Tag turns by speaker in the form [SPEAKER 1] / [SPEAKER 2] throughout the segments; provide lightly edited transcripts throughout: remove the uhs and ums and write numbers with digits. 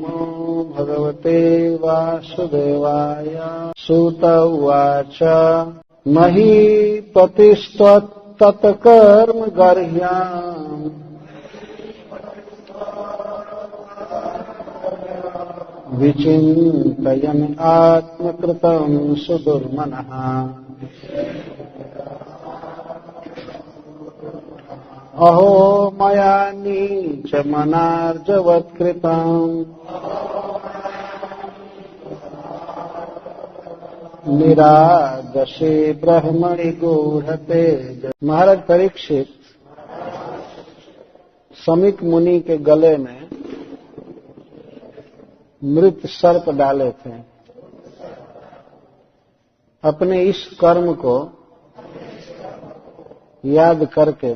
[SPEAKER 1] नमो भगवते वासुदेवाय। सूत उवाच महीपतिस्त्वत्तत्कर्म गर्ह्याम् विचिन्तयन् आत्मकृतं सुदुर्मनः। अहो मया नीचमनार्जवत्कृतम् निरागसे ब्रह्मणि गूढ़तेज। महाराज परीक्षित समीक मुनि के गले में मृत सर्प डाले थे। अपने इस कर्म को याद करके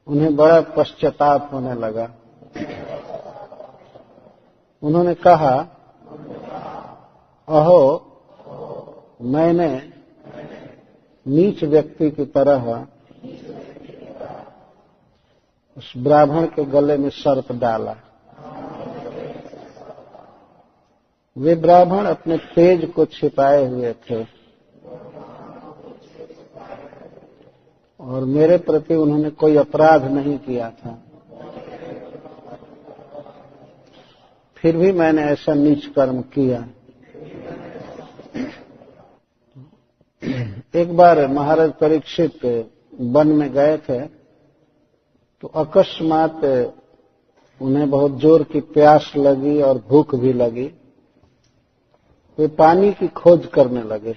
[SPEAKER 1] उन्हें बड़ा पश्चाताप होने लगा। उन्होंने कहा, अहो मैंने नीच व्यक्ति की तरह उस ब्राह्मण के गले में सर्प डाला। वे ब्राह्मण अपने तेज को छिपाए हुए थे और मेरे प्रति उन्होंने कोई अपराध नहीं किया था, फिर भी मैंने ऐसा नीच कर्म किया। एक बार महाराज परीक्षित वन में गए थे तो अकस्मात उन्हें बहुत जोर की प्यास लगी और भूख भी लगी। वे पानी की खोज करने लगे।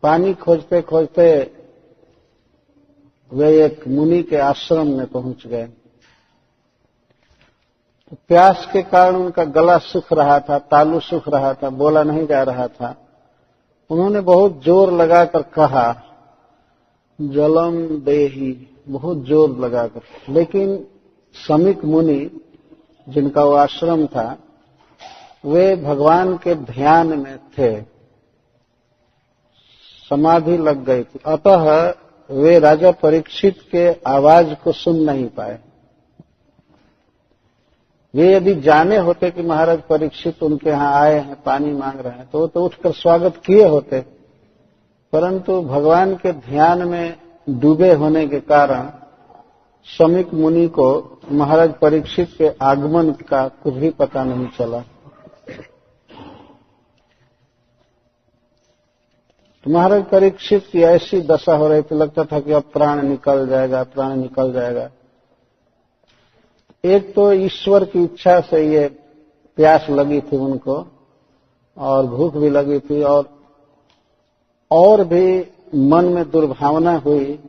[SPEAKER 1] पानी खोजते खोजते वे एक मुनि के आश्रम में पहुंच गए। तो प्यास के कारण उनका गला सूख रहा था, तालू सूख रहा था, बोला नहीं जा रहा था। उन्होंने बहुत जोर लगाकर कहा, जलम देहि, बहुत जोर लगाकर। लेकिन समीक मुनि जिनका वो आश्रम था वे भगवान के ध्यान में थे, समाधि लग गई थी, अतः वे राजा परीक्षित के आवाज को सुन नहीं पाए। वे यदि जाने होते कि महाराज परीक्षित उनके यहाँ आए हैं, पानी मांग रहे हैं, तो वो तो उठकर स्वागत किए होते, परंतु भगवान के ध्यान में डूबे होने के कारण समीक मुनि को महाराज परीक्षित के आगमन का कुछ भी पता नहीं चला। तो महाराज परीक्षित की ऐसी दशा हो रही थी, लगता था कि अब प्राण निकल जाएगा, प्राण निकल जाएगा। एक तो ईश्वर की इच्छा से ये प्यास लगी थी उनको और भूख भी लगी थी, और भी मन में दुर्भावना हुई,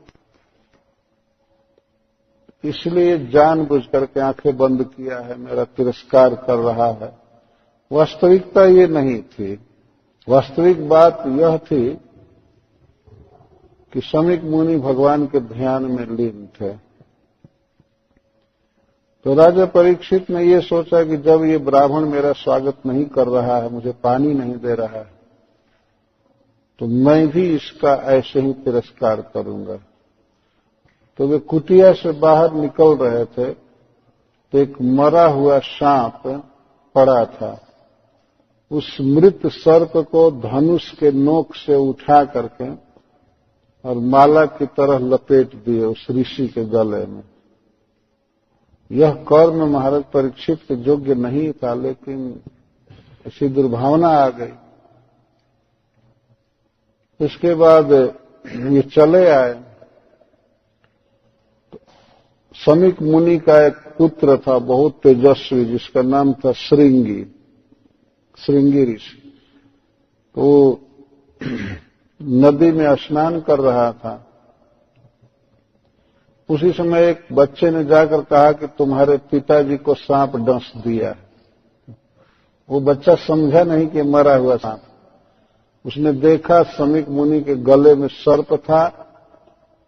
[SPEAKER 1] इसलिए जानबूझ करके आंखें बंद किया है, मेरा तिरस्कार कर रहा है। वास्तविकता ये नहीं थी। वास्तविक बात यह थी कि समीक मुनि भगवान के ध्यान में लीन थे। तो राजा परीक्षित ने ये सोचा कि जब ये ब्राह्मण मेरा स्वागत नहीं कर रहा है, मुझे पानी नहीं दे रहा है, तो मैं भी इसका ऐसे ही तिरस्कार करूंगा। तो वे कुटिया से बाहर निकल रहे थे तो एक मरा हुआ सांप पड़ा था। उस मृत सर्प को धनुष के नोक से उठा करके और माला की तरह लपेट दिए उस ऋषि के गले में। यह कर्म महाराज परीक्षित के योग्य नहीं था, लेकिन ऐसी दुर्भावना आ गई। इसके बाद ये चले आए। समीक मुनि का एक पुत्र था बहुत तेजस्वी, जिसका नाम था श्रृंगी ऋषि। तो नदी में स्नान कर रहा था। उसी समय एक बच्चे ने जाकर कहा कि तुम्हारे पिताजी को सांप डंस दिया। वो बच्चा समझा नहीं कि मरा हुआ सांप। उसने देखा समीक मुनि के गले में सर्प था,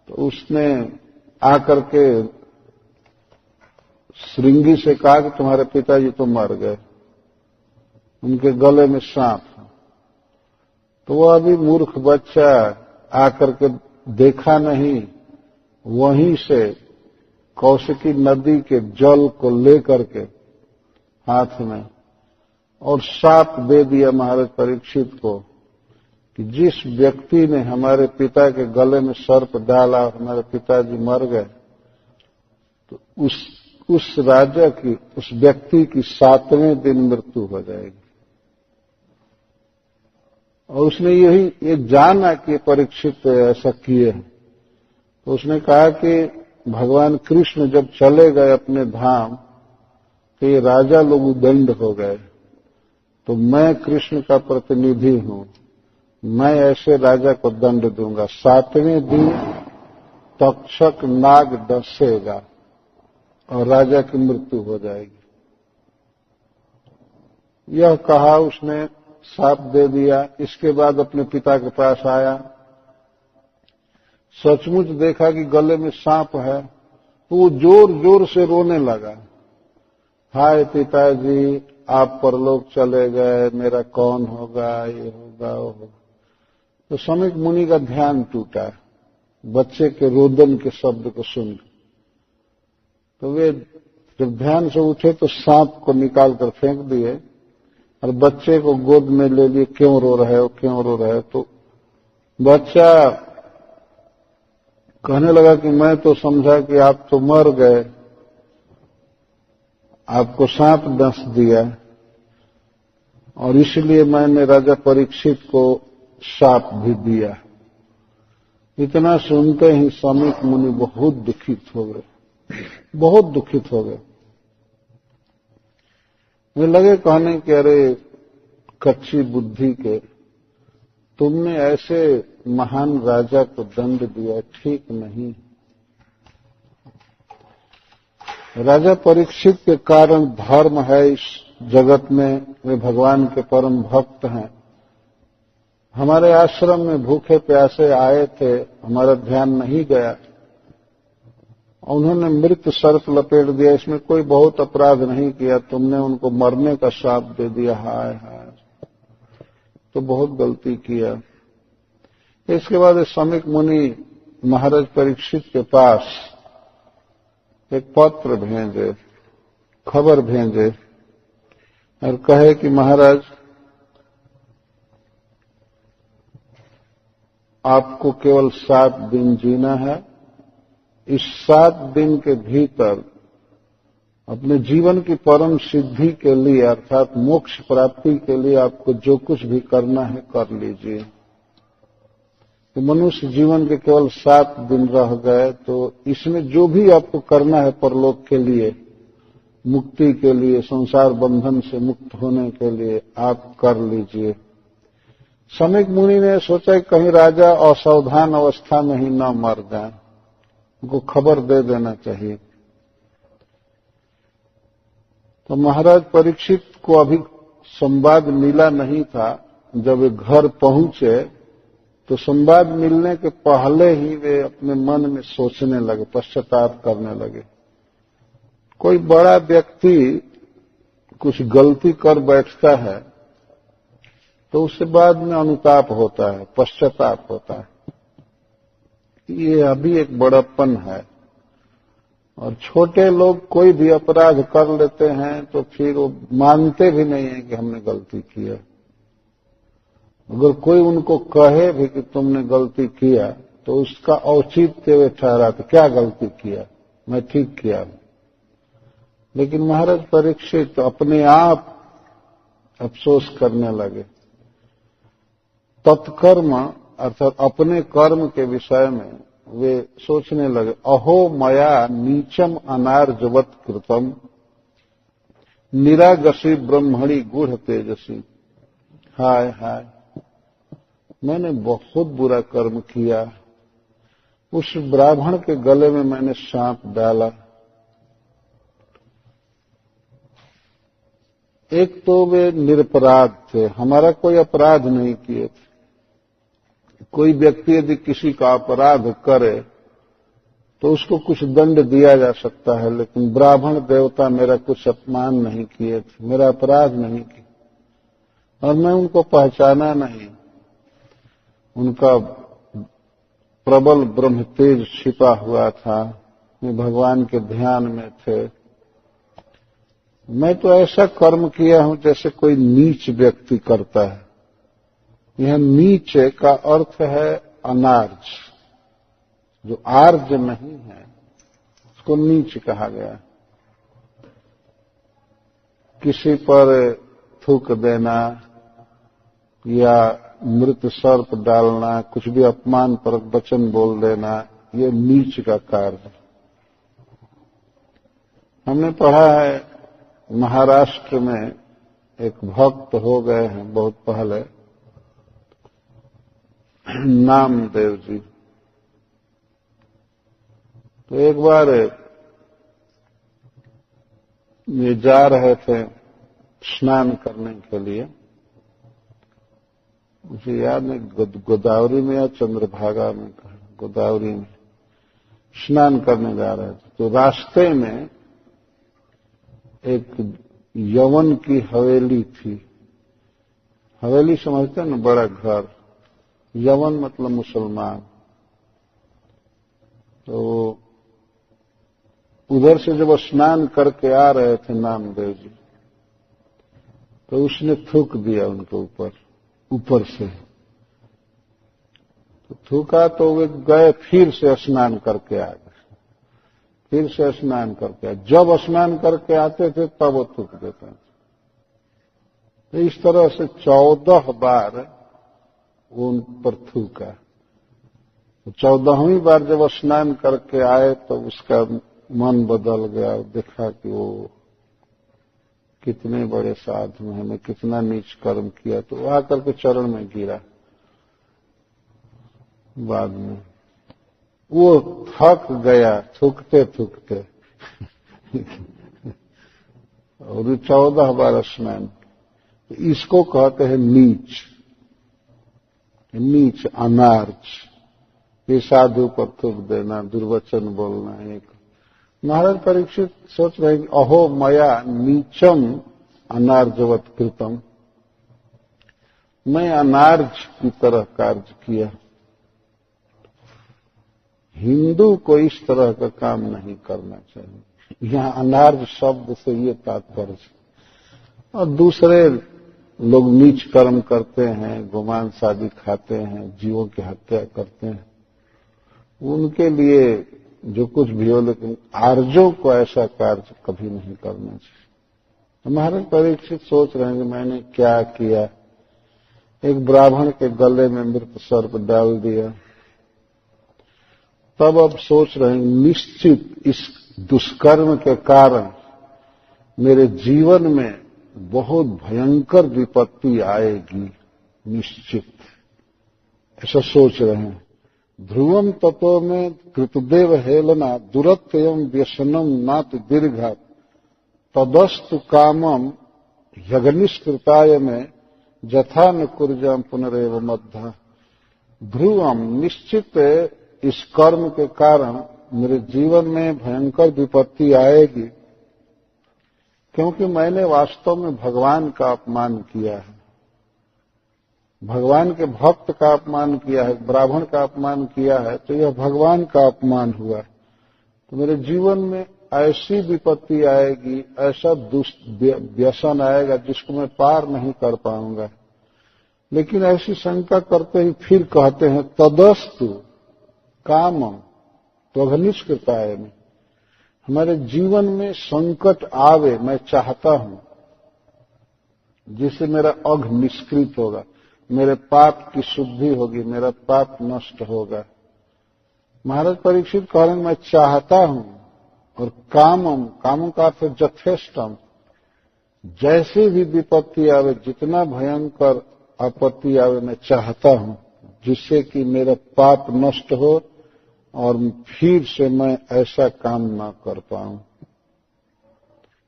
[SPEAKER 1] तो उसने आकर के श्रृंगी से कहा कि तुम्हारे पिताजी तो मर गए, उनके गले में सांप। तो वह अभी मूर्ख बच्चा आकर के देखा नहीं, वहीं से कौशिकी नदी के जल को लेकर के हाथ में और शाप दे दिया महाराज परीक्षित को कि जिस व्यक्ति ने हमारे पिता के गले में सर्प डाला और हमारे पिताजी मर गए, तो उस राजा की, उस व्यक्ति की 7वें दिन मृत्यु हो जाएगी। और उसने ये जाना कि परीक्षित ऐसा किए हैं, तो उसने कहा कि भगवान कृष्ण जब चले गए अपने धाम तो ये राजा लोग उदंड हो गए, तो मैं कृष्ण का प्रतिनिधि हूं, मैं ऐसे राजा को दंड दूंगा। 7वें दिन तक्षक नाग डसेगा और राजा की मृत्यु हो जाएगी। यह कहा उसने, शाप दे दिया। इसके बाद अपने पिता के पास आया, सचमुच देखा कि गले में सांप है, तो वो जोर जोर से रोने लगा, हाय पिताजी, आप परलोक चले गए, मेरा कौन होगा, ये होगा वो होगा। तो समीक मुनि का ध्यान टूटा बच्चे के रोदन के शब्द को सुन। तो वे जब ध्यान से उठे तो सांप को निकाल कर फेंक दिए और बच्चे को गोद में ले लिए, क्यों रो रहे हो, क्यों रो रहे हो। तो बच्चा कहने लगा कि मैं तो समझा कि आप तो मर गए, आपको सांप डस दिया और इसलिए मैंने राजा परीक्षित को शाप भी दिया। इतना सुनते ही समीक मुनि बहुत दुखित हो गए, बहुत दुखित हो गए। वे लगे कहने कि अरे कच्ची बुद्धि के, तुमने ऐसे महान राजा को दंड दिया, ठीक नहीं। राजा परीक्षित के कारण धर्म है इस जगत में, वे भगवान के परम भक्त हैं। हमारे आश्रम में भूखे प्यासे आए थे, हमारा ध्यान नहीं गया, उन्होंने मृत सर्प लपेट दिया, इसमें कोई बहुत अपराध नहीं किया, तुमने उनको मरने का शाप दे दिया, हाय हाय, तो बहुत गलती किया। इसके बाद समीक मुनि महाराज परीक्षित के पास एक पत्र भेजे, खबर भेजे और कहे कि महाराज, आपको केवल 7 दिन जीना है, इस 7 दिन के भीतर अपने जीवन की परम सिद्धि के लिए अर्थात मोक्ष प्राप्ति के लिए आपको जो कुछ भी करना है कर लीजिए। तो मनुष्य जीवन के केवल 7 दिन रह गए, तो इसमें जो भी आपको करना है परलोक के लिए, मुक्ति के लिए, संसार बंधन से मुक्त होने के लिए आप कर लीजिए। समीक मुनि ने सोचा कि कहीं राजा असावधान अवस्था में ही न मर जाए, उनको खबर दे देना चाहिए। तो महाराज परीक्षित को अभी संवाद मिला नहीं था। जब वे घर पहुंचे तो संवाद मिलने के पहले ही वे अपने मन में सोचने लगे, पश्चाताप करने लगे। कोई बड़ा व्यक्ति कुछ गलती कर बैठता है तो उससे बाद में अनुताप होता है, पश्चाताप होता है, ये अभी एक बड़प्पन है। और छोटे लोग कोई भी अपराध कर लेते हैं तो फिर वो मानते भी नहीं है कि हमने गलती किया। अगर कोई उनको कहे भी कि तुमने गलती किया तो उसका औचित्य वे ठहराते, क्या गलती किया, मैं ठीक किया। लेकिन महाराज परीक्षित अपने आप अफसोस करने लगे। तत्कर्म अर्थात अपने कर्म के विषय में वे सोचने लगे, अहो मया नीचम अनार्जवत कृतम निरागसी ब्रह्मणि गूढ़ तेजसी। हाय हाय, मैंने बहुत बुरा कर्म किया, उस ब्राह्मण के गले में मैंने सांप डाला। एक तो वे निरपराध थे, हमारा कोई अपराध नहीं किए थे। कोई व्यक्ति यदि किसी का अपराध करे तो उसको कुछ दंड दिया जा सकता है, लेकिन ब्राह्मण देवता मेरा कुछ अपमान नहीं किए थे, मेरा अपराध नहीं किया और मैं उनको पहचाना नहीं। उनका प्रबल ब्रह्म तेज छिपा हुआ था, वे भगवान के ध्यान में थे। मैं तो ऐसा कर्म किया हूं जैसे कोई नीच व्यक्ति करता है। यह नीच का अर्थ है अनार्ज, जो आर्ज नहीं है उसको नीच कहा गया। किसी पर थूक देना या मृत सर्प डालना, कुछ भी अपमानपरक वचन बोल देना, ये नीच का कार्य है। हमने पढ़ा है महाराष्ट्र में एक भक्त हो गए हैं बहुत पहले, नामदेव जी। तो एक बार ये जा रहे थे स्नान करने के लिए, मुझे याद नहीं गोदावरी में या चंद्रभागा में, गोदावरी में स्नान करने जा रहे थे। तो रास्ते में एक यवन की हवेली थी। हवेली समझते हैं ना, बड़ा घर। यवन मतलब मुसलमान। तो उधर से जब स्नान करके आ रहे थे नामदेव जी, तो उसने थूक दिया उनके ऊपर से। तो थूका तो वे गए, फिर से स्नान करके आ गए, फिर से स्नान करके आए। जब स्नान करके आते थे तब वो थूक देते थे। तो इस तरह से 14 बार वो उन पर थूका। तो 14वीं बार जब स्नान करके आए तो उसका मन बदल गया। देखा कि वो कितने बड़े साधु हैं, मैं कितना नीच कर्म किया। तो आकर के चरण में गिरा। बाद में वो थक गया थूकते थूकते और 14 बार स्नान। इसको कहते हैं नीच, नीच अनार्ज। ये साधु पर थूक देना, दुर्वचन बोलना। एक महाराज परीक्षित सोच रहे हैं, अहो मया नीचम अनार्जवत कृतम, मैं अनार्ज की तरह कार्य किया। हिंदू को इस तरह का काम नहीं करना चाहिए। यहाँ अनार्ज शब्द से ये तात्पर्य। और दूसरे लोग नीच कर्म करते हैं, गोमांस आदि खाते हैं, जीवों की हत्या करते हैं, उनके लिए जो कुछ भी हो, लेकिन आर्यों को ऐसा कार्य कभी नहीं करना चाहिए। महाराज परीक्षित सोच रहे हैं कि मैंने क्या किया। एक ब्राह्मण के गले में मृत सर्प डाल दिया। तब अब सोच रहे हैं निश्चित इस दुष्कर्म के कारण मेरे जीवन में बहुत भयंकर विपत्ति आएगी, निश्चित ऐसा सोच रहे हैं। ध्रुवम तत्व में कृतदेव हेलना दुरत्यम व्यसनम नात दीर्घात तदस्तु कामम यज्ञनिष्कृताय में जथा न कुर्जम पुनरेव मध्य। ध्रुवम निश्चित इस कर्म के कारण मेरे जीवन में भयंकर विपत्ति आएगी, क्योंकि मैंने वास्तव में भगवान का अपमान किया है, भगवान के भक्त का अपमान किया है, ब्राह्मण का अपमान किया है। तो यह भगवान का अपमान हुआ। तो मेरे जीवन में ऐसी विपत्ति आएगी, ऐसा व्यसन आएगा जिसको मैं पार नहीं कर पाऊंगा। लेकिन ऐसी शंका करते ही फिर कहते हैं तदस्तु कामम त्वघनिष्कृताय में, हमारे जीवन में संकट आवे, मैं चाहता हूं, जिससे मेरा अघ निष्कृत होगा, मेरे पाप की शुद्धि होगी, मेरा पाप नष्ट होगा। महाराज परीक्षित कह रहे हैं मैं चाहता हूं। और कामम, कामम का अर्थ यथेष्टम, जैसे भी विपत्ति आवे, जितना भयंकर आपत्ति आवे, मैं चाहता हूं जिससे कि मेरा पाप नष्ट हो और फिर से मैं ऐसा काम ना कर पाऊं।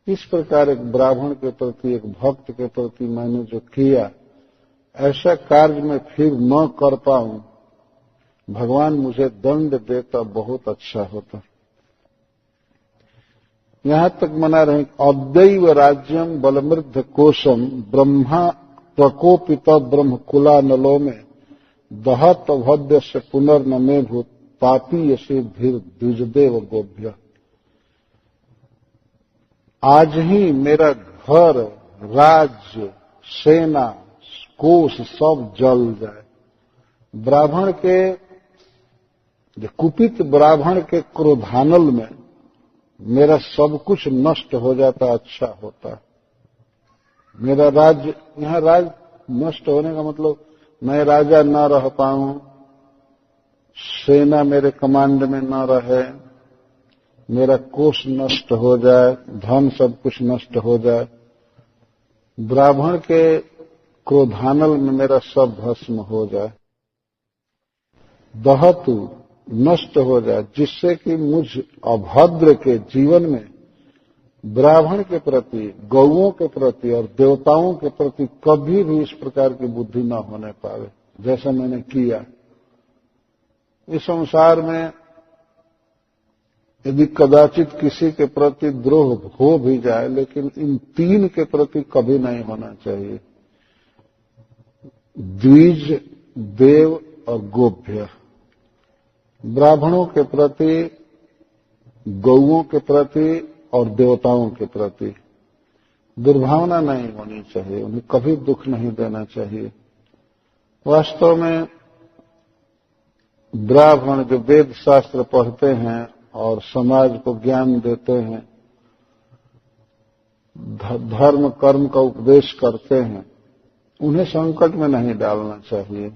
[SPEAKER 1] इस प्रकार एक ब्राह्मण के प्रति, एक भक्त के प्रति मैंने जो किया, ऐसा कार्य मैं फिर न कर पाऊं, भगवान मुझे दंड देता बहुत अच्छा होता। यहां तक मना रहे अद्दैव राज्यम बलमृद्ध कोशम ब्रह्मा प्रकोपित ब्रह्मकुला नलो में दहत भद्य से पुनर्नमे भूत पापी यसे धीर द्विजदेव गोभ्य। आज ही मेरा घर, राज्य, सेना, कोष सब जल जाए। ब्राह्मण के, जो कुपित ब्राह्मण के क्रोधानल में मेरा सब कुछ नष्ट हो जाता अच्छा होता। मेरा राज्य, यहां राज नष्ट होने का मतलब मैं राजा न रह पाऊं, सेना मेरे कमांड में न रहे, मेरा कोष नष्ट हो जाए, धन सब कुछ नष्ट हो जाए, ब्राह्मण के क्रोधानल में मेरा सब भस्म हो जाए, दहतु नष्ट हो जाए, जिससे कि मुझ अभद्र के जीवन में ब्राह्मण के प्रति, गौओं के प्रति और देवताओं के प्रति कभी भी इस प्रकार की बुद्धि न होने पावे जैसा मैंने किया। इस संसार में यदि कदाचित किसी के प्रति द्रोह हो भी जाए, लेकिन इन तीन के प्रति कभी नहीं होना चाहिए, द्विज, देव और गोभ्य। ब्राह्मणों के प्रति, गौओं के प्रति और देवताओं के प्रति दुर्भावना नहीं होनी चाहिए, उन्हें कभी दुख नहीं देना चाहिए। वास्तव में ब्राह्मण जो वेद शास्त्र पढ़ते हैं और समाज को ज्ञान देते हैं, धर्म कर्म का उपदेश करते हैं, उन्हें संकट में नहीं डालना चाहिए,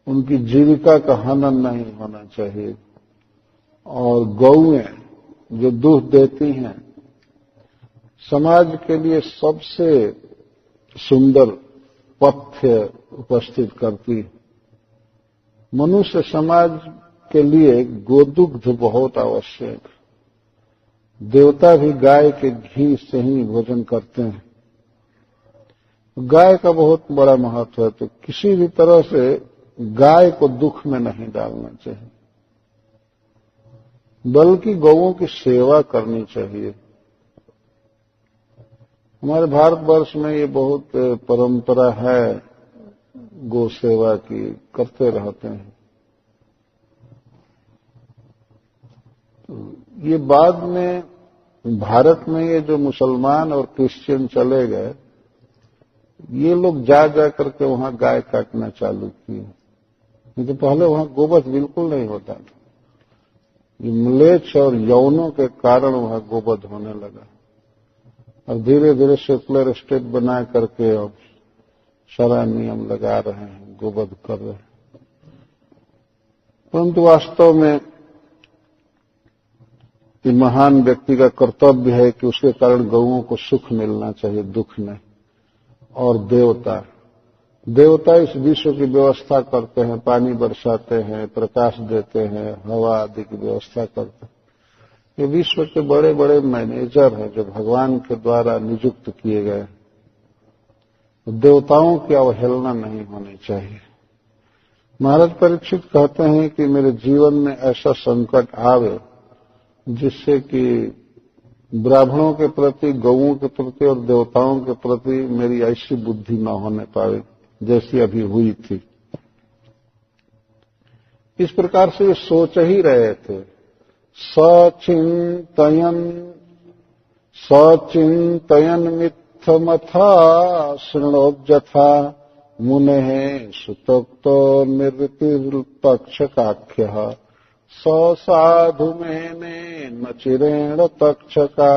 [SPEAKER 1] उनकी जीविका का हनन नहीं होना चाहिए। और गौएं जो दूध देती हैं, समाज के लिए सबसे सुंदर पथ्य उपस्थित करती। मनुष्य समाज के लिए गोदुग्ध बहुत आवश्यक। देवता भी गाय के घी से ही भोजन करते हैं। गाय का बहुत बड़ा महत्व है, तो किसी भी तरह से गाय को दुख में नहीं डालना चाहिए, बल्कि गौओं की सेवा करनी चाहिए। हमारे भारतवर्ष में ये बहुत परंपरा है गौ सेवा की, करते रहते हैं। तो ये बाद में भारत में ये जो मुसलमान और क्रिश्चियन चले गए, ये लोग जा करके वहां गाय काटना चालू किए। नहीं तो पहले वहां गोवध बिल्कुल नहीं होता था। ये म्लेच्छ और यौनों के कारण वहां गोवध होने लगा, और धीरे धीरे सेकुलर स्टेट बना करके अब सारा नियम लगा रहे हैं, गोवध कर रहे हैं। परंतु वास्तव में ये महान व्यक्ति का कर्तव्य है कि उसके कारण गौओं को सुख मिलना चाहिए, दुख नहीं। और देवता इस विश्व की व्यवस्था करते हैं, पानी बरसाते हैं, प्रकाश देते हैं, हवा आदि की व्यवस्था करते हैं। ये विश्व के बड़े बड़े मैनेजर हैं जो भगवान के द्वारा नियुक्त किए गए। देवताओं की अवहेलना नहीं होनी चाहिए। महाराज परीक्षित कहते हैं कि मेरे जीवन में ऐसा संकट आवे जिससे कि ब्राह्मणों के प्रति, गौओं के प्रति और देवताओं के प्रति मेरी ऐसी बुद्धि न होने पावे जैसी अभी हुई थी। इस प्रकार से ये सोच ही रहे थे। सचिंतयन मिथ्यमथा शृणोज्जथा मुनेः सुतोक्तो निर्वृतिर्तक्षकाख्यः स साधु मेने न चिरेण तक्षका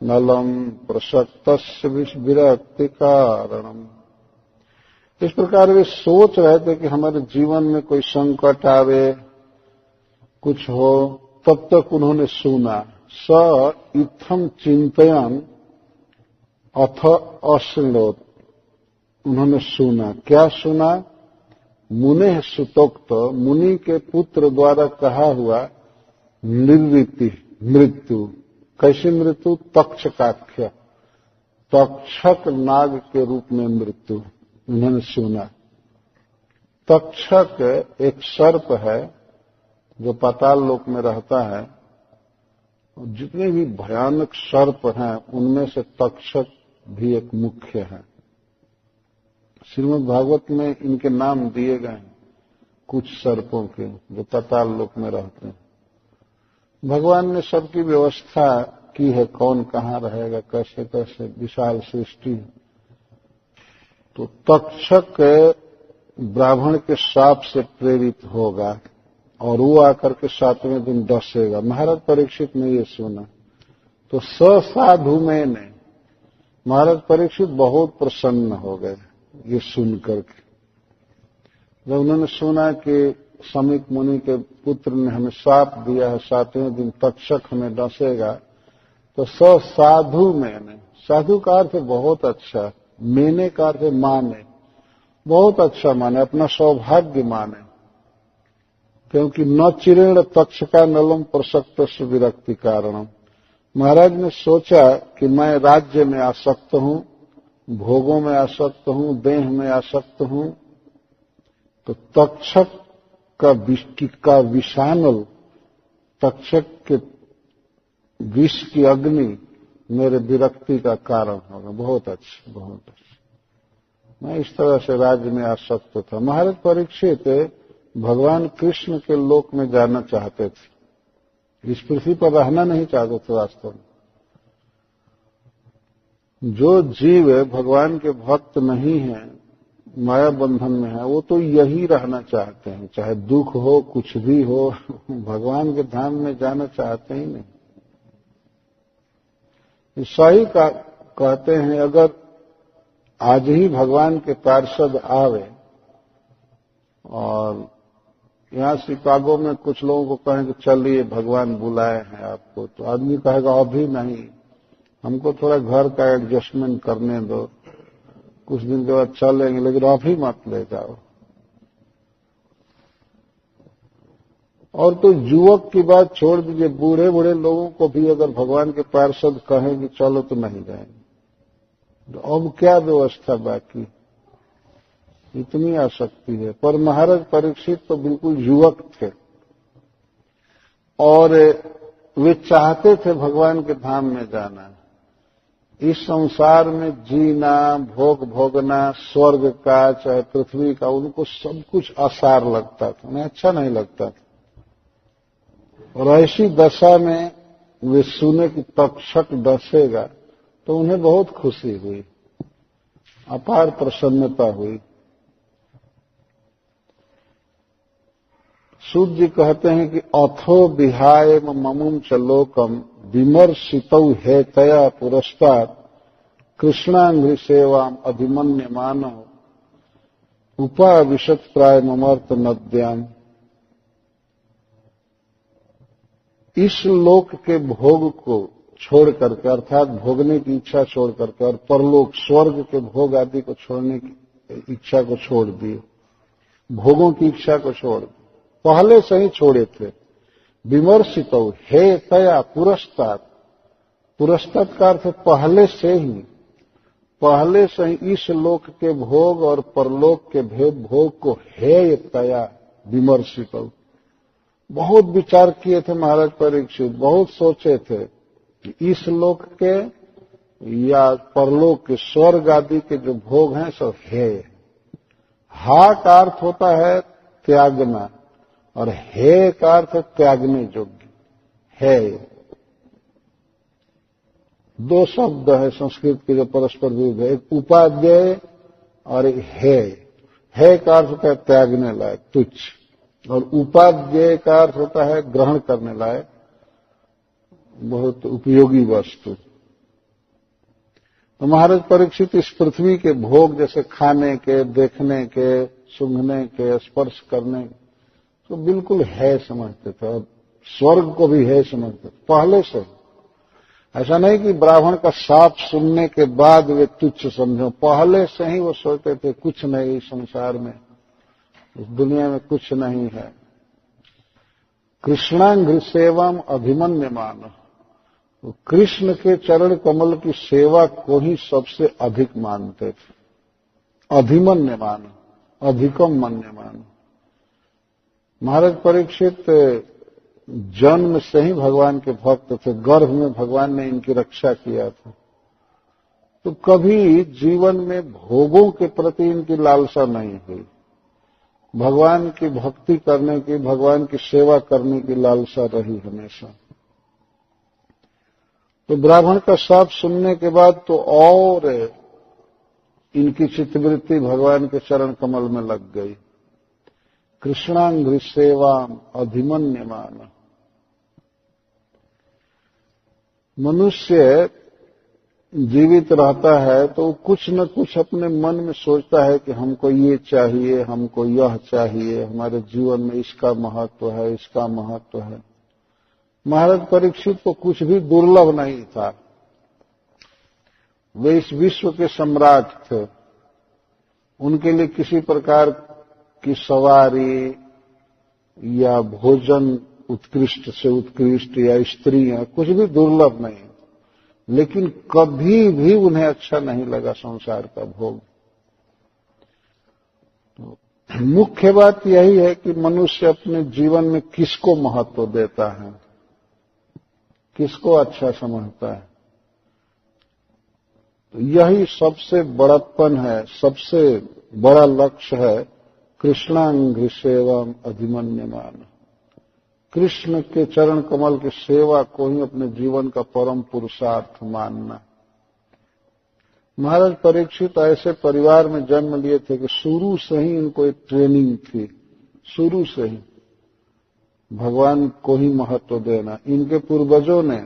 [SPEAKER 1] नलम प्रसक्तस्य विरक्ति कारणम। इस प्रकार वे सोच रहे थे कि हमारे जीवन में कोई संकट आवे, कुछ हो, तब तक उन्होंने सुना। स इत्थम चिंतयन अथ अशृणोत, उन्होंने सुना। क्या सुना? मुने सुतोक्त, मुनि के पुत्र द्वारा कहा हुआ निर्वृत्ति, मृत्यु। कैसी मृत्यु? तक्षकाख्य, तक्षक नाग के रूप में मृत्यु उन्होंने सुना। तक्षक एक सर्प है जो पाताल लोक में रहता है। जितने भी भयानक सर्प हैं उनमें से तक्षक भी एक मुख्य है। श्रीमद् भागवत में इनके नाम दिए गए हैं, कुछ सर्पों के जो पाताल लोक में रहते हैं। भगवान ने सबकी व्यवस्था बाकी है, कौन कहाँ रहेगा, कैसे कैसे विशाल सृष्टि है। तो तक्षक ब्राह्मण के श्राप से प्रेरित होगा और वो आकर के 7वें दिन डसेगा। महाराज परीक्षित ने ये सुना तो साधु में ने महाराज परीक्षित बहुत प्रसन्न हो गए ये सुन करके। जब उन्होंने सुना कि समीक मुनि के पुत्र ने हमें श्राप दिया है, 7वें दिन तक्षक हमें डसेगा, तो साधु मैंने, साधु का अर्थ बहुत अच्छा, मैंने का अर्थ माने, बहुत अच्छा माने, अपना सौभाग्य माने, क्योंकि न चिरेण तक्षका नलम प्रसक्त विरक्ति कारणम। महाराज ने सोचा कि मैं राज्य में आसक्त हूं, भोगों में आसक्त हूं, देह में आसक्त हूं, तो तक्षक का विषानल, तक्षक के विष की अग्नि मेरे विरक्ति का कारण होगा। बहुत अच्छा, बहुत अच्छा। मैं इस तरह से राज्य में आसक्त था। महाराज परीक्षित भगवान कृष्ण के लोक में जाना चाहते थे, इस पृथ्वी पर रहना नहीं चाहते थे। वास्तव में जो जीव भगवान के भक्त नहीं है, माया बंधन में है, वो तो यही रहना चाहते हैं, चाहे दुख हो, कुछ भी हो, भगवान के धाम में जाना चाहते ही नहीं। ईसाई कहते हैं अगर आज ही भगवान के पार्षद आवे और यहां शिकागो में कुछ लोगों को कहें कि चलिए भगवान बुलाए हैं आपको, तो आदमी कहेगा अभी नहीं, हमको थोड़ा घर का एडजस्टमेंट करने दो, कुछ दिन के बाद चलेंगे, लेकिन अभी मत ले जाओ। और तो युवक की बात छोड़ दीजिए, बूढ़े बूढ़े लोगों को भी अगर भगवान के पार्षद कहें कि चलो तो नहीं जाएंगे। तो अब क्या व्यवस्था बाकी, इतनी आसक्ति है। पर महाराज परीक्षित तो बिल्कुल युवक थे और वे चाहते थे भगवान के धाम में जाना। इस संसार में जीना, भोग भोगना, स्वर्ग का चाहे पृथ्वी का, उनको सब कुछ आसार लगता था, उन्हें अच्छा नहीं लगता था। और ऐसी दशा में वे सुने कि तक्षक डसेगा तो उन्हें बहुत खुशी हुई, अपार प्रसन्नता हुई। सूत जी कहते हैं कि अथो विहाय ममुम च लोकम विमर्शितौ हेतया पुरस्तात् कृष्णांघ्रि सेवाम अभिमन्य मानव उपाविशत प्राय ममर्त नद्याम। इस लोक के भोग को छोड़ करके, अर्थात भोगने की इच्छा छोड़ करके, और परलोक स्वर्ग के भोग आदि को छोड़ने की इच्छा को छोड़ दिए, भोगों की इच्छा को छोड़ दिए, पहले से ही छोड़े थे। विमर्शित हे तया पुरस्तात्, पुरस्तात् का अर्थ पहले से ही इस लोक के भोग और परलोक के भेद भोग को हे तया विमर्शित, बहुत विचार किए थे महाराज परीक्षित, बहुत सोचे थे कि इस लोक के या परलोक के स्वर्ग आदि के जो भोग हैं सब हे। हा का अर्थ होता है त्यागना और हे का अर्थ त्यागने योग्य है। दो शब्द है संस्कृत के जो परस्पर विरुद्ध है, एक उपादेय और एक हे। हे का अर्थ होता है त्यागने लायक, तुच्छ, और उपादेय का अर्थ होता है ग्रहण करने लायक, बहुत उपयोगी वस्तु। तो महाराज परीक्षित इस पृथ्वी के भोग जैसे खाने के, देखने के, सूंघने के, स्पर्श करने, तो बिल्कुल है समझते थे, और स्वर्ग को भी है समझते थे पहले से। ऐसा नहीं कि ब्राह्मण का शाप सुनने के बाद वे तुच्छ समझो, पहले से ही वो सोचते थे कुछ नहीं, इस संसार में, इस दुनिया में कुछ नहीं है। कृष्णांघ्रि सेवाम अभिमन्य मानो, तो कृष्ण के चरण कमल की सेवा को ही सबसे अधिक मानते थे। अभिमन्य मानो, अधिकम मन्य मानो। महाराज परीक्षित जन्म से ही भगवान के भक्त थे, गर्भ में भगवान ने इनकी रक्षा किया था, तो कभी जीवन में भोगों के प्रति इनकी लालसा नहीं हुई। भगवान की भक्ति करने की, भगवान की सेवा करने की लालसा रही हमेशा। तो ब्राह्मण का शाप सुनने के बाद तो और इनकी चित्तवृत्ति भगवान के चरण कमल में लग गई। कृष्णांघ्रि सेवाम अधिमन्यमान। मनुष्य जीवित रहता है तो कुछ न कुछ अपने मन में सोचता है कि हमको ये चाहिए, हमको यह चाहिए, हमारे जीवन में इसका महत्व है, इसका महत्व है। महाराज परीक्षित को कुछ भी दुर्लभ नहीं था। वे इस विश्व के सम्राट थे। उनके लिए किसी प्रकार की सवारी या भोजन उत्कृष्ट से उत्कृष्ट या स्त्रियां कुछ भी दुर्लभ नहीं, लेकिन कभी भी उन्हें अच्छा नहीं लगा संसार का भोग। तो मुख्य बात यही है कि मनुष्य अपने जीवन में किसको महत्व देता है, किसको अच्छा समझता है। तो यही सबसे बड़प्पन है, सबसे बड़ा लक्ष्य है। कृष्णांघ्रि सेवम अधिमन्यमान। कृष्ण के चरण कमल की सेवा को ही अपने जीवन का परम पुरुषार्थ मानना। महाराज परीक्षित ऐसे परिवार में जन्म लिए थे कि शुरू से ही इनको एक ट्रेनिंग थी, शुरू से ही भगवान को ही महत्व देना। इनके पूर्वजों ने,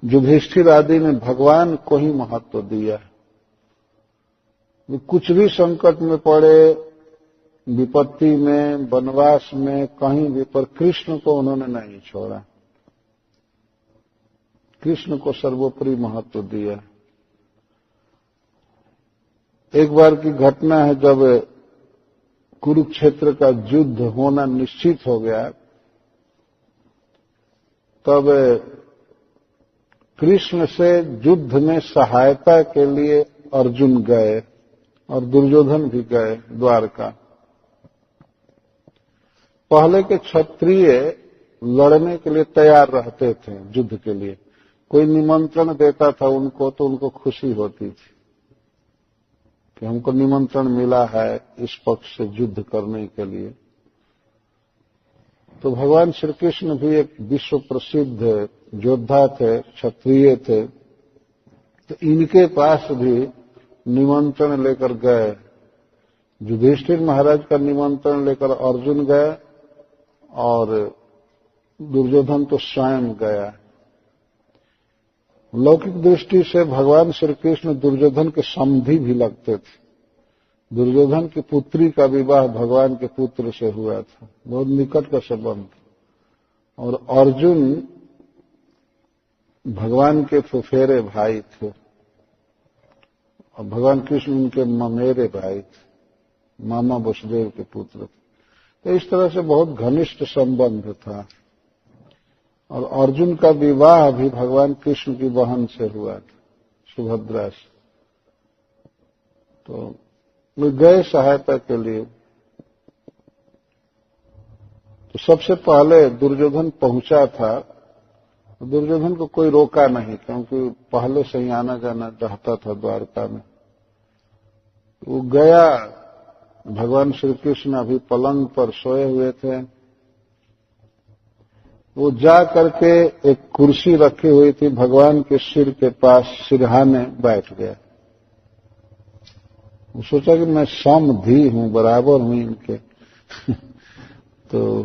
[SPEAKER 1] युधिष्ठिर आदि ने भगवान को ही महत्व दिया। वे कुछ भी संकट में पड़े, विपत्ति में, वनवास में, कहीं भी, पर कृष्ण को उन्होंने नहीं छोड़ा। कृष्ण को सर्वोपरि महत्व दिया। एक बार की घटना है, जब कुरुक्षेत्र का युद्ध होना निश्चित हो गया, तब कृष्ण से युद्ध में सहायता के लिए अर्जुन गए और दुर्योधन भी गए द्वारका। पहले के क्षत्रिय लड़ने के लिए तैयार रहते थे युद्ध के लिए। कोई निमंत्रण देता था उनको तो उनको खुशी होती थी कि हमको निमंत्रण मिला है इस पक्ष से युद्ध करने के लिए। तो भगवान श्री कृष्ण भी एक विश्व प्रसिद्ध योद्धा थे, क्षत्रिय थे, तो इनके पास भी निमंत्रण लेकर गए। युधिष्ठिर महाराज का निमंत्रण लेकर अर्जुन गए और दुर्योधन तो स्वयं गया। लौकिक दृष्टि से भगवान श्री कृष्ण दुर्योधन के समधी भी लगते थे। दुर्योधन की पुत्री का विवाह भगवान के पुत्र से हुआ था, बहुत निकट का संबंध। और अर्जुन भगवान के फुफेरे भाई थे और भगवान कृष्ण उनके ममेरे भाई थे, मामा वसुदेव के पुत्र थे। तो इस तरह से बहुत घनिष्ठ संबंध था। और अर्जुन का विवाह भी भगवान कृष्ण की बहन से हुआ था, सुभद्रा से। तो वे गए सहायता के लिए। तो सबसे पहले दुर्योधन पहुंचा था। दुर्योधन को कोई रोका नहीं, क्योंकि पहले से ही आना जाना चाहता था द्वारका में। वो गया। भगवान श्री कृष्ण अभी पलंग पर सोए हुए थे। वो जा करके एक कुर्सी रखी हुई थी भगवान के सिर के पास, सिरहाने बैठ गया। वो सोचा कि मैं समधी हूं, बराबर हूं इनके तो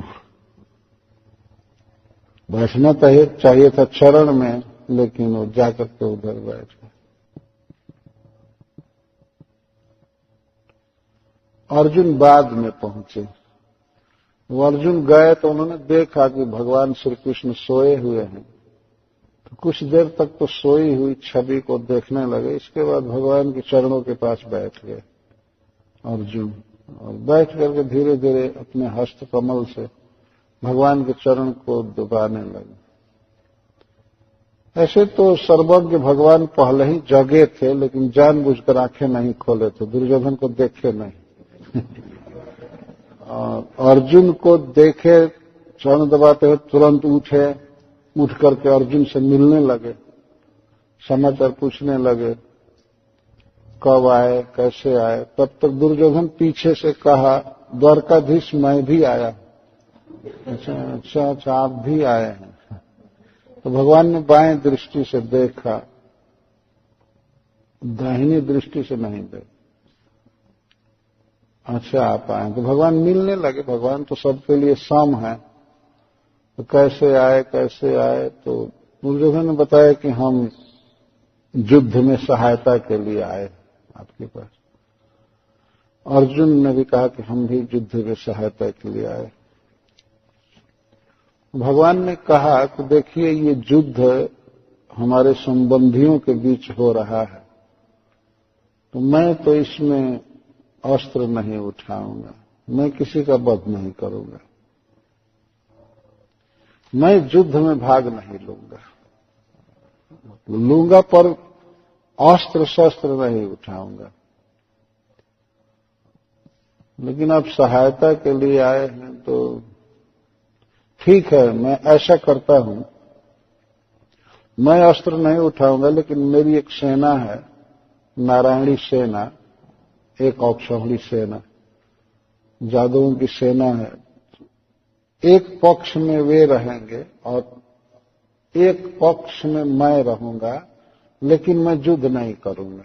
[SPEAKER 1] बैठना चाहिए था चरण में, लेकिन वो जाकर के उधर बैठ गया। अर्जुन बाद में पहुंचे। वो अर्जुन गए तो उन्होंने देखा कि भगवान श्री कृष्ण सोए हुए हैं। तो कुछ देर तक तो सोई हुई छवि को देखने लगे। इसके बाद भगवान के चरणों के पास बैठ गए अर्जुन, और बैठ करके धीरे धीरे अपने हस्त कमल से भगवान के चरण को दबाने लगे। ऐसे तो सर्वज्ञ भगवान पहले ही जगे थे, लेकिन जानबूझकर आंखें नहीं खोले थे, दुर्योधन को देखे नहीं। अर्जुन को देखे चरण दबाते हुए तुरंत उठे, उठ करके अर्जुन से मिलने लगे, समाचार पूछने लगे, कब आए, कैसे आए। तब तक दुर्योधन पीछे से कहा, द्वारकाधीश मैं भी आया। अच्छा, आप भी आए हैं। तो भगवान ने बाएं दृष्टि से देखा, दाहिनी दृष्टि से नहीं देखा। अच्छा आप आए, तो भगवान मिलने लगे। भगवान तो सबके लिए सम है। तो कैसे आए? तो दुर्योधन ने बताया कि हम युद्ध में सहायता के लिए आए आपके पास। अर्जुन ने भी कहा कि हम भी युद्ध में सहायता के लिए आए। भगवान ने कहा कि देखिए ये युद्ध हमारे संबंधियों के बीच हो रहा है, तो मैं तो इसमें अस्त्र नहीं उठाऊंगा, मैं किसी का वध नहीं करूंगा, मैं युद्ध में भाग नहीं लूंगा पर अस्त्र शस्त्र नहीं उठाऊंगा। लेकिन आप सहायता के लिए आए हैं तो ठीक है, मैं ऐसा करता हूं, मैं अस्त्र नहीं उठाऊंगा, लेकिन मेरी एक सेना है, नारायणी सेना, एक औक्षौहिणी सेना, जादुओं की सेना है। एक पक्ष में वे रहेंगे और एक पक्ष में मैं रहूंगा, लेकिन मैं युद्ध नहीं करूंगा,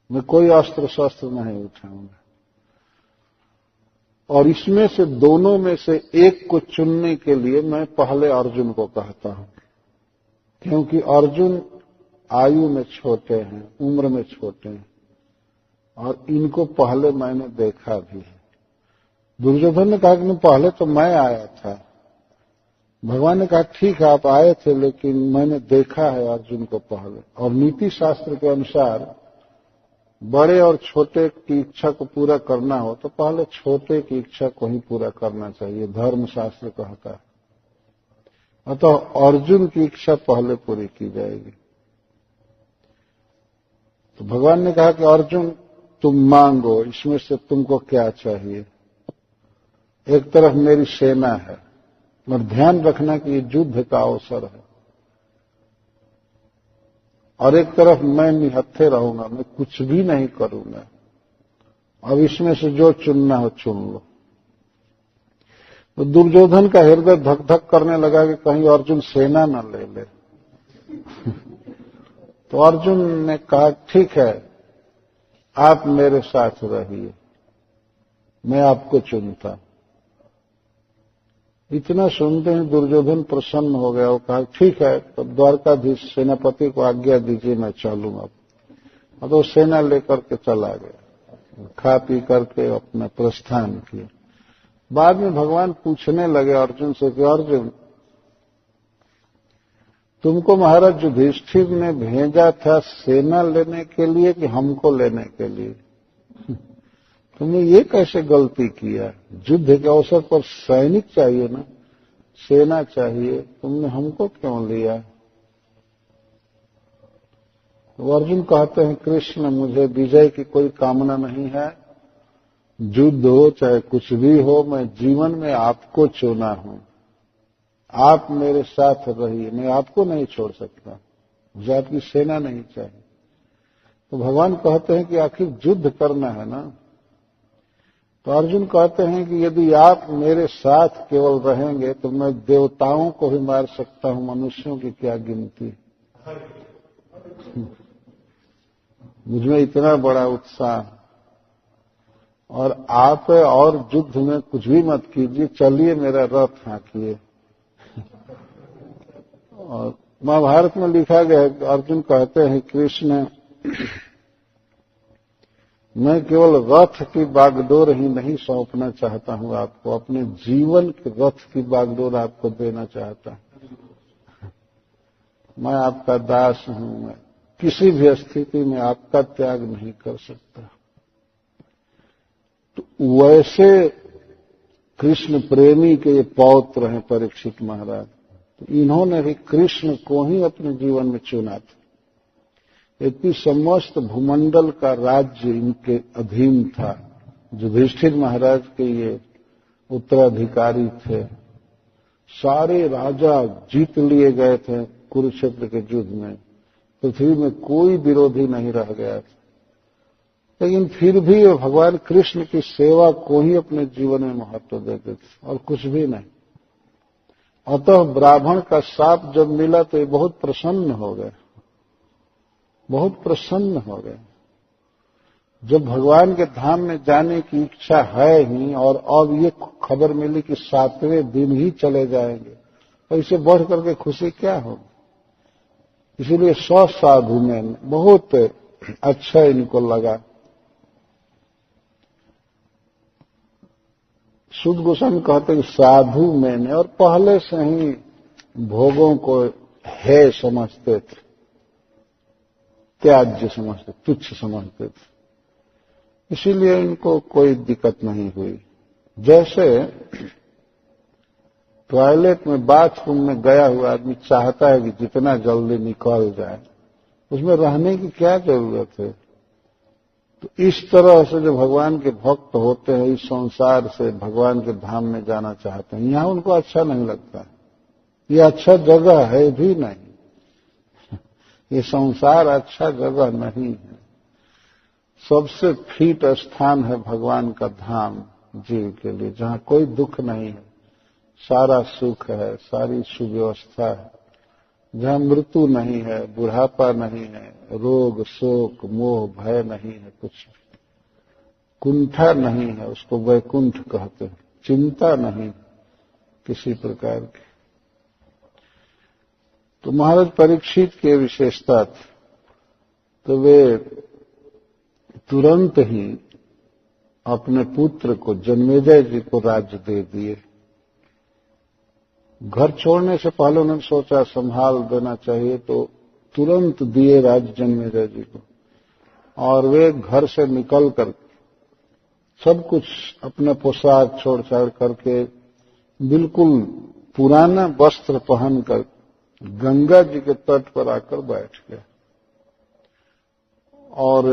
[SPEAKER 1] मैं कोई अस्त्र शस्त्र नहीं उठाऊंगा। और इसमें से दोनों में से एक को चुनने के लिए मैं पहले अर्जुन को कहता हूं, क्योंकि अर्जुन आयु में छोटे हैं, उम्र में छोटे हैं, और इनको पहले मैंने देखा भी है। दुर्योधन ने कहा कि पहले तो मैं आया था। भगवान ने कहा ठीक है आप आए थे, लेकिन मैंने देखा है अर्जुन को पहले। और नीति शास्त्र के अनुसार बड़े और छोटे की इच्छा को पूरा करना हो तो पहले छोटे की इच्छा को ही पूरा करना चाहिए, धर्म शास्त्र कहता है। अतः अर्जुन की इच्छा पहले पूरी की जाएगी। तो भगवान ने कहा कि अर्जुन तुम मांगो, इसमें से तुमको क्या चाहिए। एक तरफ मेरी सेना है, और ध्यान रखना कि ये युद्ध का अवसर है, और एक तरफ मैं निहत्थे रहूंगा, मैं कुछ भी नहीं करूंगा। अब इसमें से जो चुनना हो चुन लो। तो दुर्योधन का हृदय धक धक करने लगा कि कहीं अर्जुन सेना न ले ले। तो अर्जुन ने कहा ठीक है आप मेरे साथ रहिए, मैं आपको चुनता। इतना सुनते ही दुर्योधन प्रसन्न हो गया। वो कहा ठीक है, तो द्वारकाधीश सेनापति को आज्ञा दीजिए, मैं चलूंगा। और तो सेना लेकर के चला गया, खा पी करके अपना प्रस्थान किया। बाद में भगवान पूछने लगे अर्जुन से कि अर्जुन तुमको महाराज युधिष्ठिर ने भेजा था सेना लेने के लिए कि हमको लेने के लिए? तुमने ये कैसे गलती किया? युद्ध के अवसर पर सैनिक चाहिए ना, सेना चाहिए, तुमने हमको क्यों लिया? तो अर्जुन कहते हैं कृष्ण मुझे विजय की कोई कामना नहीं है, युद्ध हो चाहे कुछ भी हो, मैं जीवन में आपको चुना हूं, आप मेरे साथ रहिए, मैं आपको नहीं छोड़ सकता, मुझे आपकी सेना नहीं चाहिए। तो भगवान कहते हैं कि आखिर युद्ध करना है ना। तो अर्जुन कहते हैं कि यदि आप मेरे साथ केवल रहेंगे तो मैं देवताओं को भी मार सकता हूं, मनुष्यों की क्या गिनती। मुझमें इतना बड़ा उत्साह, और आप और युद्ध में कुछ भी मत कीजिए, चलिए मेरा रथ हाँकिए। और महाभारत में लिखा गया है, अर्जुन कहते हैं कृष्ण मैं केवल रथ की बागडोर ही नहीं सौंपना चाहता हूं आपको, अपने जीवन के रथ की बागडोर आपको देना चाहता हूं। मैं आपका दास हूं, मैं किसी भी स्थिति में आपका त्याग नहीं कर सकता। तो वैसे कृष्ण प्रेमी के ये पौत्र हैं परीक्षित महाराज। तो इन्होंने भी कृष्ण को ही अपने जीवन में चुना था। यद्यपि समस्त भूमंडल का राज्य इनके अधीन था, युधिष्ठिर महाराज के ये उत्तराधिकारी थे। सारे राजा जीत लिए गए थे कुरुक्षेत्र के युद्ध में, पृथ्वी में कोई विरोधी नहीं रह गया था। लेकिन फिर भी वे भगवान कृष्ण की सेवा को ही अपने जीवन में महत्व देते थे और कुछ भी नहीं। अतः ब्राह्मण का शाप जब मिला तो ये बहुत प्रसन्न हो गए, बहुत प्रसन्न हो गए। जब भगवान के धाम में जाने की इच्छा है ही और अब ये खबर मिली कि 7वें दिन ही चले जाएंगे, तो इससे बढ़ करके खुशी क्या होगी। इसीलिए साधु में बहुत अच्छा इनको लगा। शुद्ध गोस्वामी कहते कि साधु मैंने, और पहले से ही भोगों को है समझते थे, त्याज्य समझते, तुच्छ समझते थे, इसीलिए इनको कोई दिक्कत नहीं हुई। जैसे टॉयलेट में, बाथरूम में गया हुआ आदमी चाहता है कि जितना जल्दी निकल जाए, उसमें रहने की क्या जरूरत है। तो इस तरह से जो भगवान के भक्त होते हैं, इस संसार से भगवान के धाम में जाना चाहते हैं, यहां उनको अच्छा नहीं लगता। ये अच्छा जगह है भी नहीं, ये संसार अच्छा जगह नहीं है। सबसे फिट स्थान है भगवान का धाम जीव के लिए, जहां कोई दुख नहीं है, सारा सुख है, सारी सुव्यवस्था है, जहां मृत्यु नहीं है, बुढ़ापा नहीं है, रोग शोक मोह भय नहीं है, कुछ कुंठा नहीं है, उसको वैकुंठ कहते हैं, चिंता नहीं किसी प्रकार की। तो महाराज परीक्षित की विशेषता थी, तो वे तुरंत ही अपने पुत्र को, जन्मेजय जी को राज्य दे दिए। घर छोड़ने से पहले उन्होंने सोचा संभाल देना चाहिए, तो तुरंत दिए राज्य जन्मेजय जी को। और वे घर से निकल कर सब कुछ अपना पोशाक छोड़ छाड़ करके बिल्कुल पुराना वस्त्र पहनकर गंगा जी के तट पर आकर बैठ गए और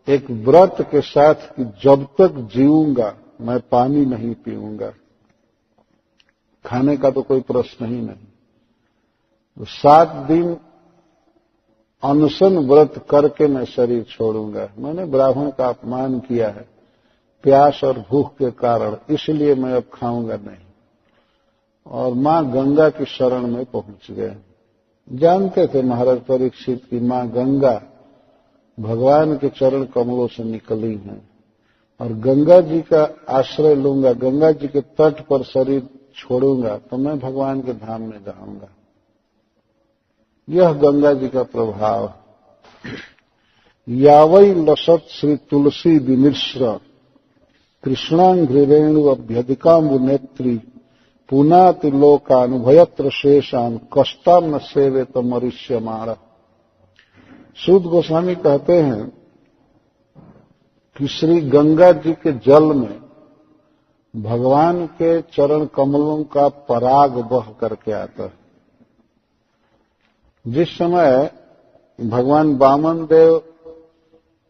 [SPEAKER 1] एक व्रत के साथ कि जब तक जीऊंगा मैं पानी नहीं पीऊंगा, खाने का तो कोई प्रश्न ही नहीं। तो 7 दिन अनशन व्रत करके मैं शरीर छोड़ूंगा। मैंने ब्राह्मण का अपमान किया है प्यास और भूख के कारण, इसलिए मैं अब खाऊंगा नहीं। और मां गंगा की शरण में पहुंच गए। जानते थे महाराज परीक्षित की मां गंगा भगवान के चरण कमलों से निकली हैं, और गंगा जी का आश्रय लूंगा, गंगा जी के तट पर शरीर छोड़ूंगा तो मैं भगवान के धाम में जाऊंगा। यह गंगा जी का प्रभाव। यावई लसत श्री तुलसी विमिश्र कृष्णांघ्रिरेणु अभ्यधिकाम्बु नेत्री पुनाति लोकानुभयत्र शेषान कष्टान न सेवेत मरिष्यमाण। सूत गोस्वामी कहते हैं कि श्री गंगा जी के जल में भगवान के चरण कमलों का पराग बह करके आता है। जिस समय भगवान वामन देव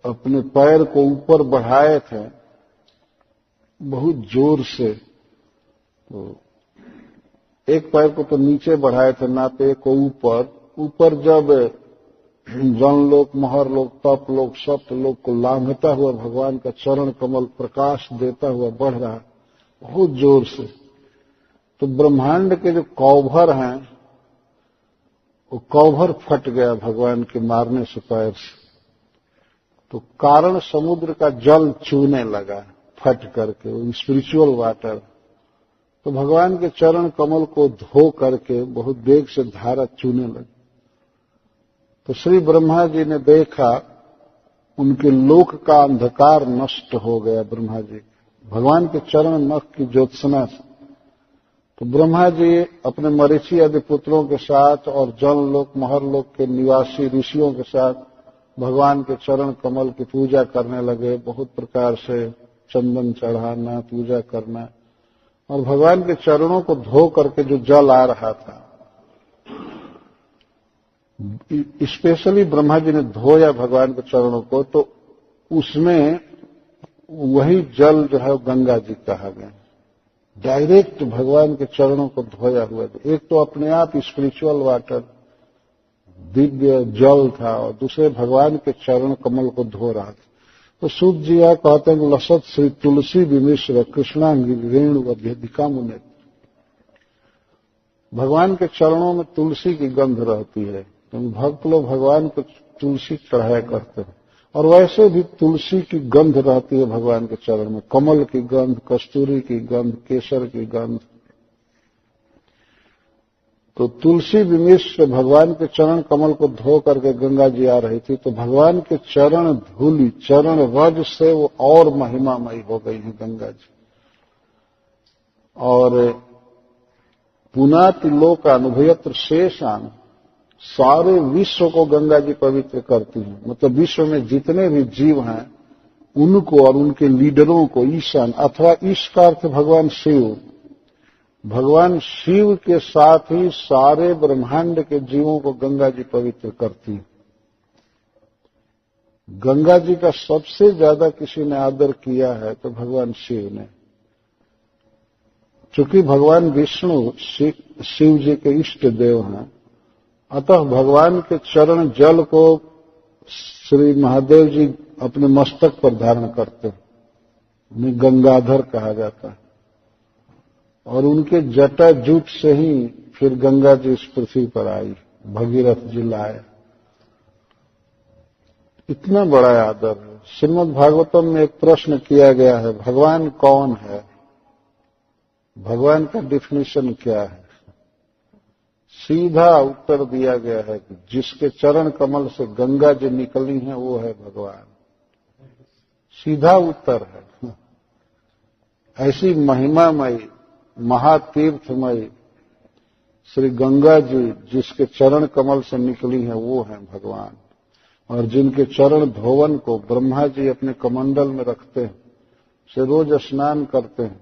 [SPEAKER 1] अपने पैर को ऊपर बढ़ाए थे बहुत जोर से, तो एक पैर को तो नीचे बढ़ाए थे नापे को ऊपर जब जनलोक महरलोक तपलोक सप्तलोक को लांघता हुआ भगवान का चरण कमल प्रकाश देता हुआ बढ़ रहा बहुत जोर से, तो ब्रह्मांड के जो कौभर हैं वो कौभर फट गया भगवान के मारने से पैर से। तो कारण समुद्र का जल चूने लगा फट करके, वो स्पिरिचुअल वाटर। तो भगवान के चरण कमल को धो करके बहुत वेग से धारा चूने लगी। तो श्री ब्रह्मा जी ने देखा उनके लोक का अंधकार नष्ट हो गया ब्रह्मा जी भगवान के चरण नख की ज्योत्सना से। तो ब्रह्मा जी अपने मरीचि आदि पुत्रों के साथ और जनलोक महरलोक के निवासी ऋषियों के साथ भगवान के चरण कमल की पूजा करने लगे। बहुत प्रकार से चंदन चढ़ाना, पूजा करना, और भगवान के चरणों को धो करके जो जल आ रहा था, स्पेशली ब्रह्मा जी ने धोया भगवान के चरणों को, तो उसमें वही जल जो है गंगा जी कहा गया। डायरेक्ट भगवान के चरणों को धोया हुआ था। एक तो अपने आप स्पिरिचुअल वाटर दिव्य जल था, और दूसरे भगवान के चरण कमल को धो रहा था। तो सूत जी यह कहते हैं लसत श्री तुलसी विमिश्र कृष्णांगी रेणु अभ्यधिका मुने। भगवान के चरणों में तुलसी की गंध रहती है, तो भक्त लोग भगवान को तुलसी चढ़ाया करते हैं। और वैसे भी तुलसी की गंध रहती है भगवान के चरण में, कमल की गंध, कस्तूरी की गंध, केसर की गंध। तो तुलसी विमिश्र भगवान के चरण कमल को धो करके गंगा जी आ रही थी, तो भगवान के चरण धूलि, चरण रज से वो और महिमामयी हो गई है गंगा जी। और पुनाति लोक अनुभयत्र शेषान, सारे विश्व को गंगा जी पवित्र करती हैं। मतलब विश्व में जितने भी जीव हैं उनको और उनके लीडरों को ईशान, अथवा ईश का अर्थ भगवान शिव, भगवान शिव के साथ ही सारे ब्रह्मांड के जीवों को गंगा जी पवित्र करती है। गंगा जी का सबसे ज्यादा किसी ने आदर किया है तो भगवान शिव ने। चूंकि भगवान विष्णु शिव जी के इष्ट देव हैं, अतः भगवान के चरण जल को श्री महादेव जी अपने मस्तक पर धारण करते हैं, उन्हें गंगाधर कहा जाता है। और उनके जटा जूट से ही फिर गंगा जी इस पृथ्वी पर आई, भगीरथ जी लाए। इतना बड़ा आदर है। श्रीमद् भागवतम में एक प्रश्न किया गया है, भगवान कौन है, भगवान का डिफिनेशन क्या है? सीधा उत्तर दिया गया है कि जिसके चरण कमल से गंगा जी निकली हैं वो है भगवान। सीधा उत्तर है। ऐसी महिमामयी महातीर्थमयी श्री गंगा जी जिसके चरण कमल से निकली हैं वो हैं भगवान। और जिनके चरण धोवन को ब्रह्मा जी अपने कमंडल में रखते हैं, से रोज स्नान करते हैं,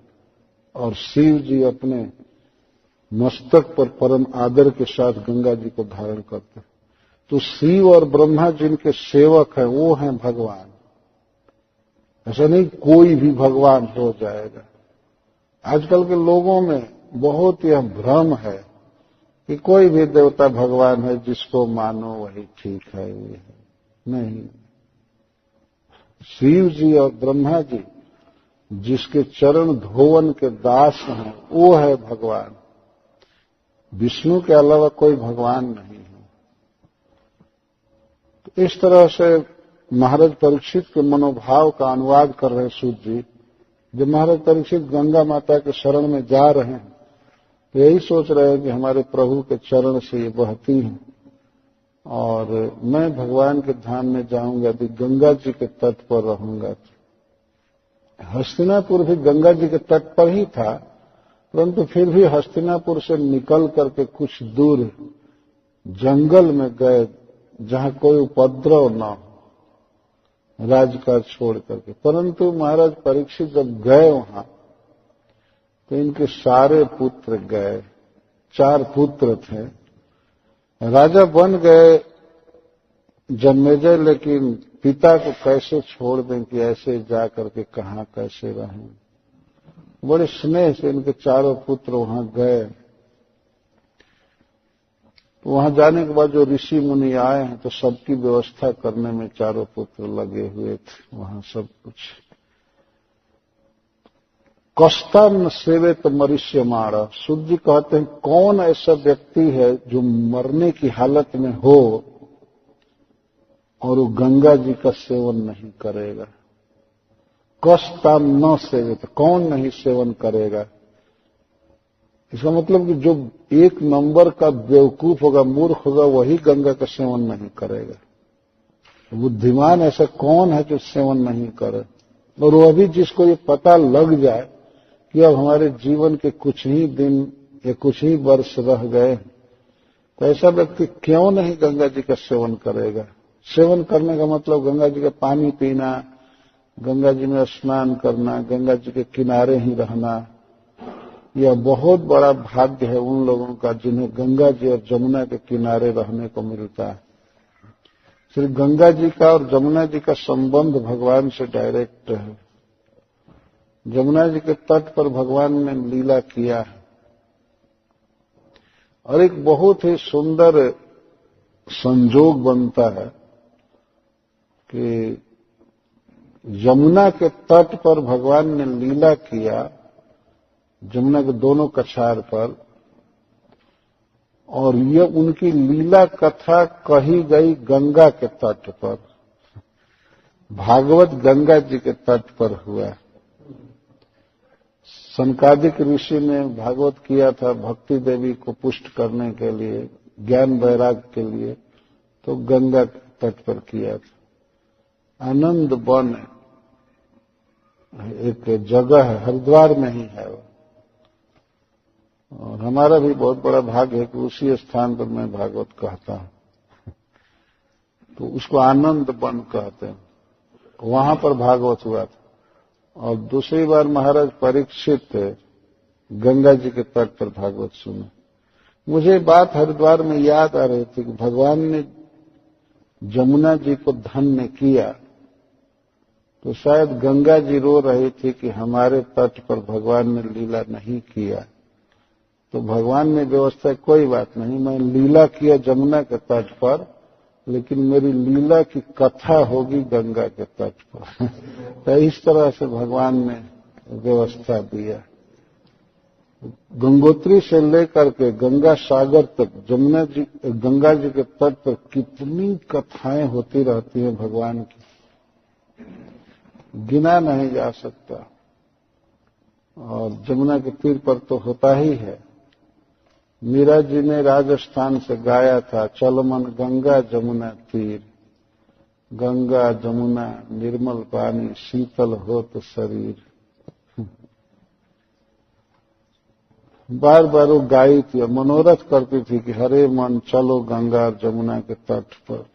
[SPEAKER 1] और शिव जी अपने मस्तक पर परम आदर के साथ गंगा जी को धारण करते हैं। तो शिव और ब्रह्मा जिनके सेवक हैं वो हैं भगवान। ऐसा नहीं कोई भी भगवान हो जाएगा। आजकल के लोगों में बहुत यह भ्रम है कि कोई भी देवता भगवान है, जिसको मानो वही ठीक है। ये नहीं, शिव जी और ब्रह्मा जी जिसके चरण धोवन के दास हैं वो है भगवान। विष्णु के अलावा कोई भगवान नहीं है। तो इस तरह से महाराज परीक्षित के मनोभाव का अनुवाद कर रहे सूत जी। जब महाराज परीक्षित गंगा माता के शरण में जा रहे हैं तो यही सोच रहे हैं कि हमारे प्रभु के चरण से ये बहती हैं और मैं भगवान के धाम में जाऊंगा, यदि गंगा जी के तट पर रहूंगा। हस्तिनापुर भी गंगा जी के तट पर ही था, परंतु फिर भी हस्तिनापुर से निकल करके कुछ दूर जंगल में गए जहां कोई उपद्रव न हो, राजकाज छोड़ करके। परंतु महाराज परीक्षित जब गए वहां तो इनके सारे पुत्र गए। 4 पुत्र थे। राजा बन गए जन्मेजय, लेकिन पिता को कैसे छोड़ दें कि ऐसे जा करके कहां कैसे रहें। बड़े स्नेह से इनके 4 पुत्र वहां गए। तो वहां जाने के बाद जो ऋषि मुनि आए हैं तो सबकी व्यवस्था करने में 4 पुत्र लगे हुए थे वहां सब कुछ। कस्तान सेवेत मनुष्य मारा, सूत जी कहते हैं कौन ऐसा व्यक्ति है जो मरने की हालत में हो और वो गंगा जी का सेवन नहीं करेगा। कस्तान न सेवित, कौन नहीं सेवन करेगा। इसका मतलब कि जो 1 नंबर का बेवकूफ होगा, मूर्ख होगा, वही गंगा का सेवन नहीं करेगा। बुद्धिमान ऐसा कौन है जो सेवन नहीं करे। और वह भी जिसको ये पता लग जाए कि अब हमारे जीवन के कुछ ही दिन या कुछ ही वर्ष रह गए, तो ऐसा व्यक्ति क्यों नहीं गंगा जी का सेवन करेगा। सेवन करने का मतलब गंगा जी का पानी पीना, गंगा जी में स्नान करना, गंगा जी के किनारे ही रहना। यह बहुत बड़ा भाग्य है उन लोगों का जिन्हें गंगा जी और जमुना के किनारे रहने को मिलता है। श्री गंगा जी का और जमुना जी का संबंध भगवान से डायरेक्ट है। जमुना जी के तट पर भगवान ने लीला किया है और एक बहुत ही सुंदर संजोग बनता है कि यमुना के तट पर भगवान ने लीला किया, जमुना के दोनों कछार पर, और ये उनकी लीला कथा कही गई गंगा के तट पर। भागवत गंगा जी के तट पर हुआ। सनकादिक ऋषि ने भागवत किया था भक्ति देवी को पुष्ट करने के लिए, ज्ञान वैराग के लिए, तो गंगा के तट पर किया था। आनंद वन एक जगह है, हरिद्वार में ही है वो। और हमारा भी बहुत बड़ा भाग्य है कि उसी स्थान पर मैं भागवत कहता हूं। तो उसको आनंद वन कहते हैं। वहां पर भागवत हुआ था। और दूसरी बार महाराज परीक्षित गंगा जी के तट पर भागवत सुना। मुझे बात हरिद्वार में याद आ रही थी कि भगवान ने जमुना जी को धन्य किया, तो शायद गंगा जी रो रही थी कि हमारे तट पर भगवान ने लीला नहीं किया। तो भगवान ने व्यवस्था, कोई बात नहीं, मैं लीला किया जमुना के तट पर, लेकिन मेरी लीला की कथा होगी गंगा के तट पर। तो इस तरह से भगवान ने व्यवस्था दिया। गंगोत्री से लेकर के गंगा सागर तक जमुना जी, गंगा जी के तट पर कितनी कथाएं होती रहती हैं भगवान की, गिना नहीं जा सकता। और जमुना के तीर पर तो होता ही है। मीरा जी ने राजस्थान से गाया था, चल मन गंगा जमुना तीर, गंगा जमुना निर्मल पानी शीतल होत शरीर। बार बार वो गाई थी, मनोरथ करती थी कि हरे मन चलो गंगा और जमुना के तट पर।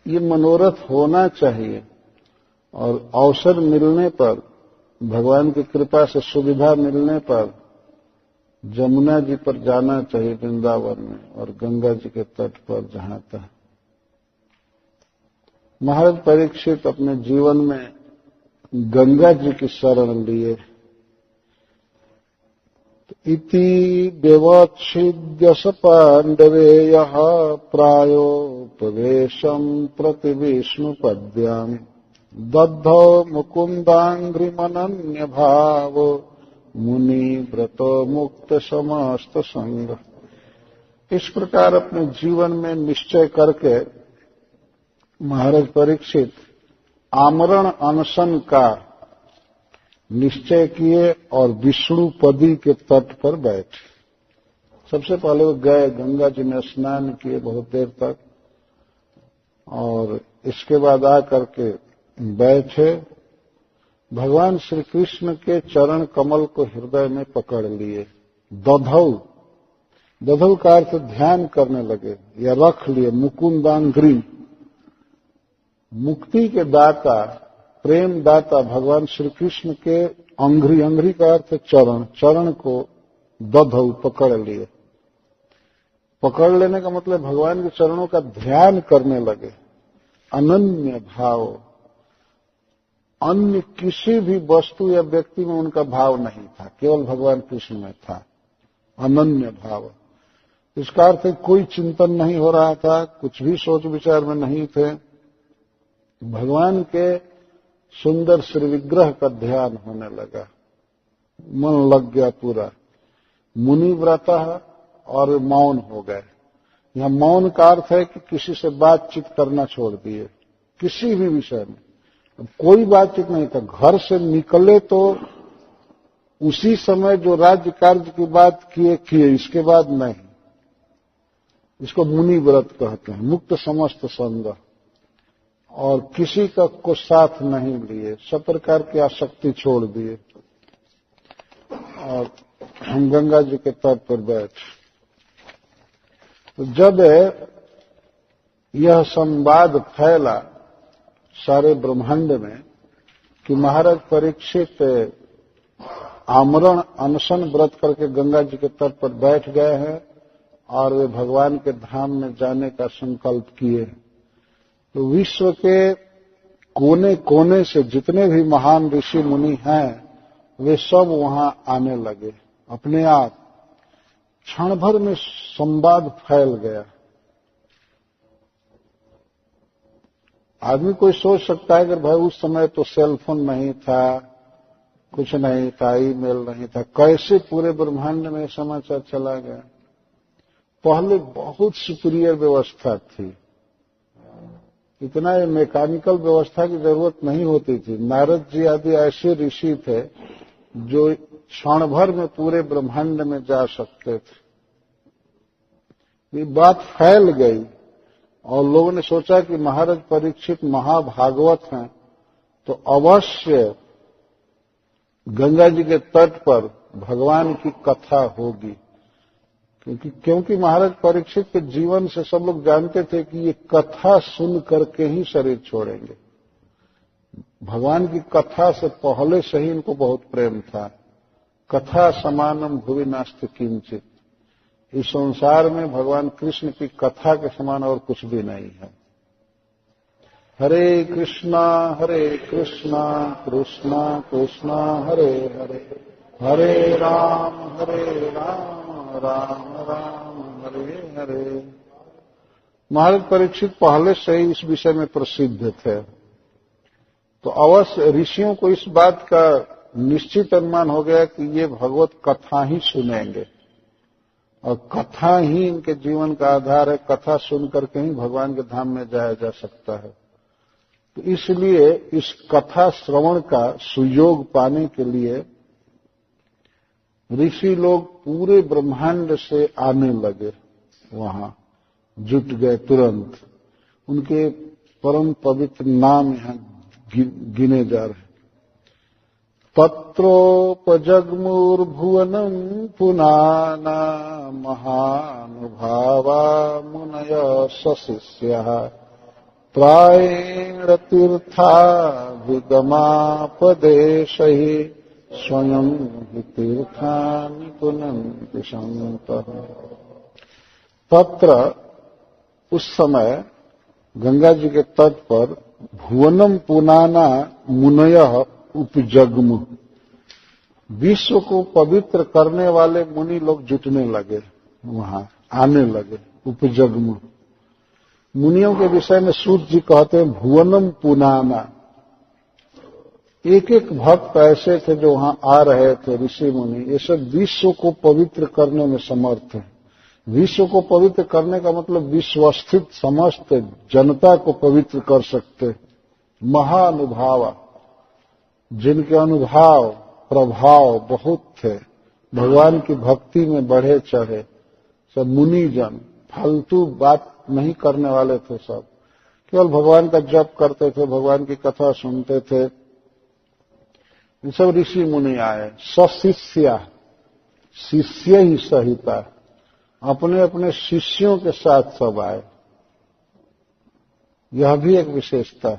[SPEAKER 1] ये मनोरथ होना चाहिए और अवसर मिलने पर, भगवान की कृपा से सुविधा मिलने पर जमुना जी पर जाना चाहिए वृंदावन में, और गंगा जी के तट पर जहां तक। महाराज परीक्षित अपने जीवन में गंगा जी की शरण लिए। इति व्यवच्छिद्यस पांडवेयः प्रायोपवेशं प्रति विष्णुपद्याम् दद्धौ मुकुन्दांघ्रिमनन्य भाव मुनि व्रतो मुक्त समस्त संग। इस प्रकार अपने जीवन में निश्चय करके महाराज परीक्षित आमरण अनशन का निश्चय किए और विष्णुपदी के तट पर बैठे। सबसे पहले वो गए, गंगा जी में स्नान किए बहुत देर तक, और इसके बाद आकर के बैठे। भगवान श्री कृष्ण के चरण कमल को हृदय में पकड़ लिए। दधौ, दधौ का अर्थ ध्यान करने लगे या रख लिए। मुकुंदांघ्रि, मुक्ति के दाता, प्रेम दाता भगवान श्री कृष्ण के अंघ्रि, अंघ्रि का अर्थ चरण, चरण को दधौ पकड़ लिए। पकड़ लेने का मतलब भगवान के चरणों का ध्यान करने लगे। अनन्य भाव, अन्य किसी भी वस्तु या व्यक्ति में उनका भाव नहीं था, केवल भगवान कृष्ण में था अनन्य भाव। इसका अर्थ है कोई चिंतन नहीं हो रहा था, कुछ भी सोच विचार में नहीं थे। भगवान के सुंदर श्री विग्रह का ध्यान होने लगा, मन लग गया पूरा। मुनि व्रत और मौन हो गए। यह मौन का अर्थ है कि किसी से बातचीत करना छोड़ दिए, किसी भी विषय में कोई बातचीत नहीं था। घर से निकले तो उसी समय जो राज्य कार्य की बात किए, इसके बाद नहीं। इसको मुनि व्रत कहते हैं। मुक्त समस्त संग, और किसी का को साथ नहीं लिए, सब प्रकार की आसक्ति छोड़ दिए। और हम गंगा जी के तट पर बैठे। तो जब यह संवाद फैला सारे ब्रह्मांड में कि महाराज परीक्षित आमरण अनशन व्रत करके गंगा जी के तट पर बैठ गए हैं और वे भगवान के धाम में जाने का संकल्प किए, तो विश्व के कोने कोने से जितने भी महान ऋषि मुनि हैं वे सब वहां आने लगे। अपने आप क्षण भर में संवाद फैल गया। आदमी कोई सोच सकता है कि भाई उस समय तो सेल फोन नहीं था, कुछ नहीं था, ईमेल नहीं था, कैसे पूरे ब्रह्मांड में समाचार चला गया। पहले बहुत सुपीरियर व्यवस्था थी, इतना ये मैकेनिकल व्यवस्था की जरूरत नहीं होती थी। नारद जी आदि ऐसे ऋषि थे जो क्षण भर में पूरे ब्रह्मांड में जा सकते थे। ये बात फैल गई और लोगों ने सोचा कि महाराज परीक्षित महाभागवत हैं, तो अवश्य गंगा जी के तट पर भगवान की कथा होगी। क्योंकि महाराज परीक्षित के जीवन से सब लोग जानते थे कि ये कथा सुन करके ही शरीर छोड़ेंगे। भगवान की कथा से पहले से ही इनको बहुत प्रेम था। कथा समानम भुवि नास्ति किंचित, इस संसार में भगवान कृष्ण की कथा के समान और कुछ भी नहीं है। हरे कृष्णा कृष्णा कृष्णा हरे हरे, हरे राम राम राम हरे हरे। महाराज परीक्षित पहले से ही इस विषय में प्रसिद्ध थे, तो अवश्य ऋषियों को इस बात का निश्चित अनुमान हो गया कि ये भगवत कथा ही सुनेंगे और कथा ही इनके जीवन का आधार है। कथा सुन करके ही भगवान के धाम में जाया जा सकता है। तो इसलिए इस कथा श्रवण का सुयोग पाने के लिए ऋषि लोग पूरे ब्रह्मांड से आने लगे, वहां जुट गए तुरंत। उनके परम पवित्र नाम यहाँ गिने जा रहे। तत्रोपजग्मुर्भुवनं पुनाना महानुभावा मुनय सशिष्यः, प्रायेण तीर्था विगमापदेशैः स्वयं हि तीर्थानि पुनन्ति सन्तः। तत्र उस समय गंगा जी के तट पर भुवनम पुनाना मुनयः उपजग्मु, विश्व को पवित्र करने वाले मुनि लोग जुटने लगे, वहां आने लगे। उपजग्मु मुनियों के विषय में सूत जी कहते हैं भुवनम पुनाना। एक एक भक्त ऐसे थे जो वहां आ रहे थे, ऋषि मुनि, ये सब विश्व को पवित्र करने में समर्थ है। विश्व को पवित्र करने का मतलब विश्वस्थित समस्त जनता को पवित्र कर सकते। महानुभावा, जिनके अनुभव प्रभाव बहुत थे, भगवान की भक्ति में बढ़े चढ़े, सब मुनिजन, फालतू बात नहीं करने वाले थे। सब केवल भगवान का जप करते थे, भगवान की कथा सुनते थे। ये सब ऋषि मुनि आए। सशिष्या, शिष्य ही सहिता, अपने अपने शिष्यों के साथ सब आए। यह भी एक विशेषता।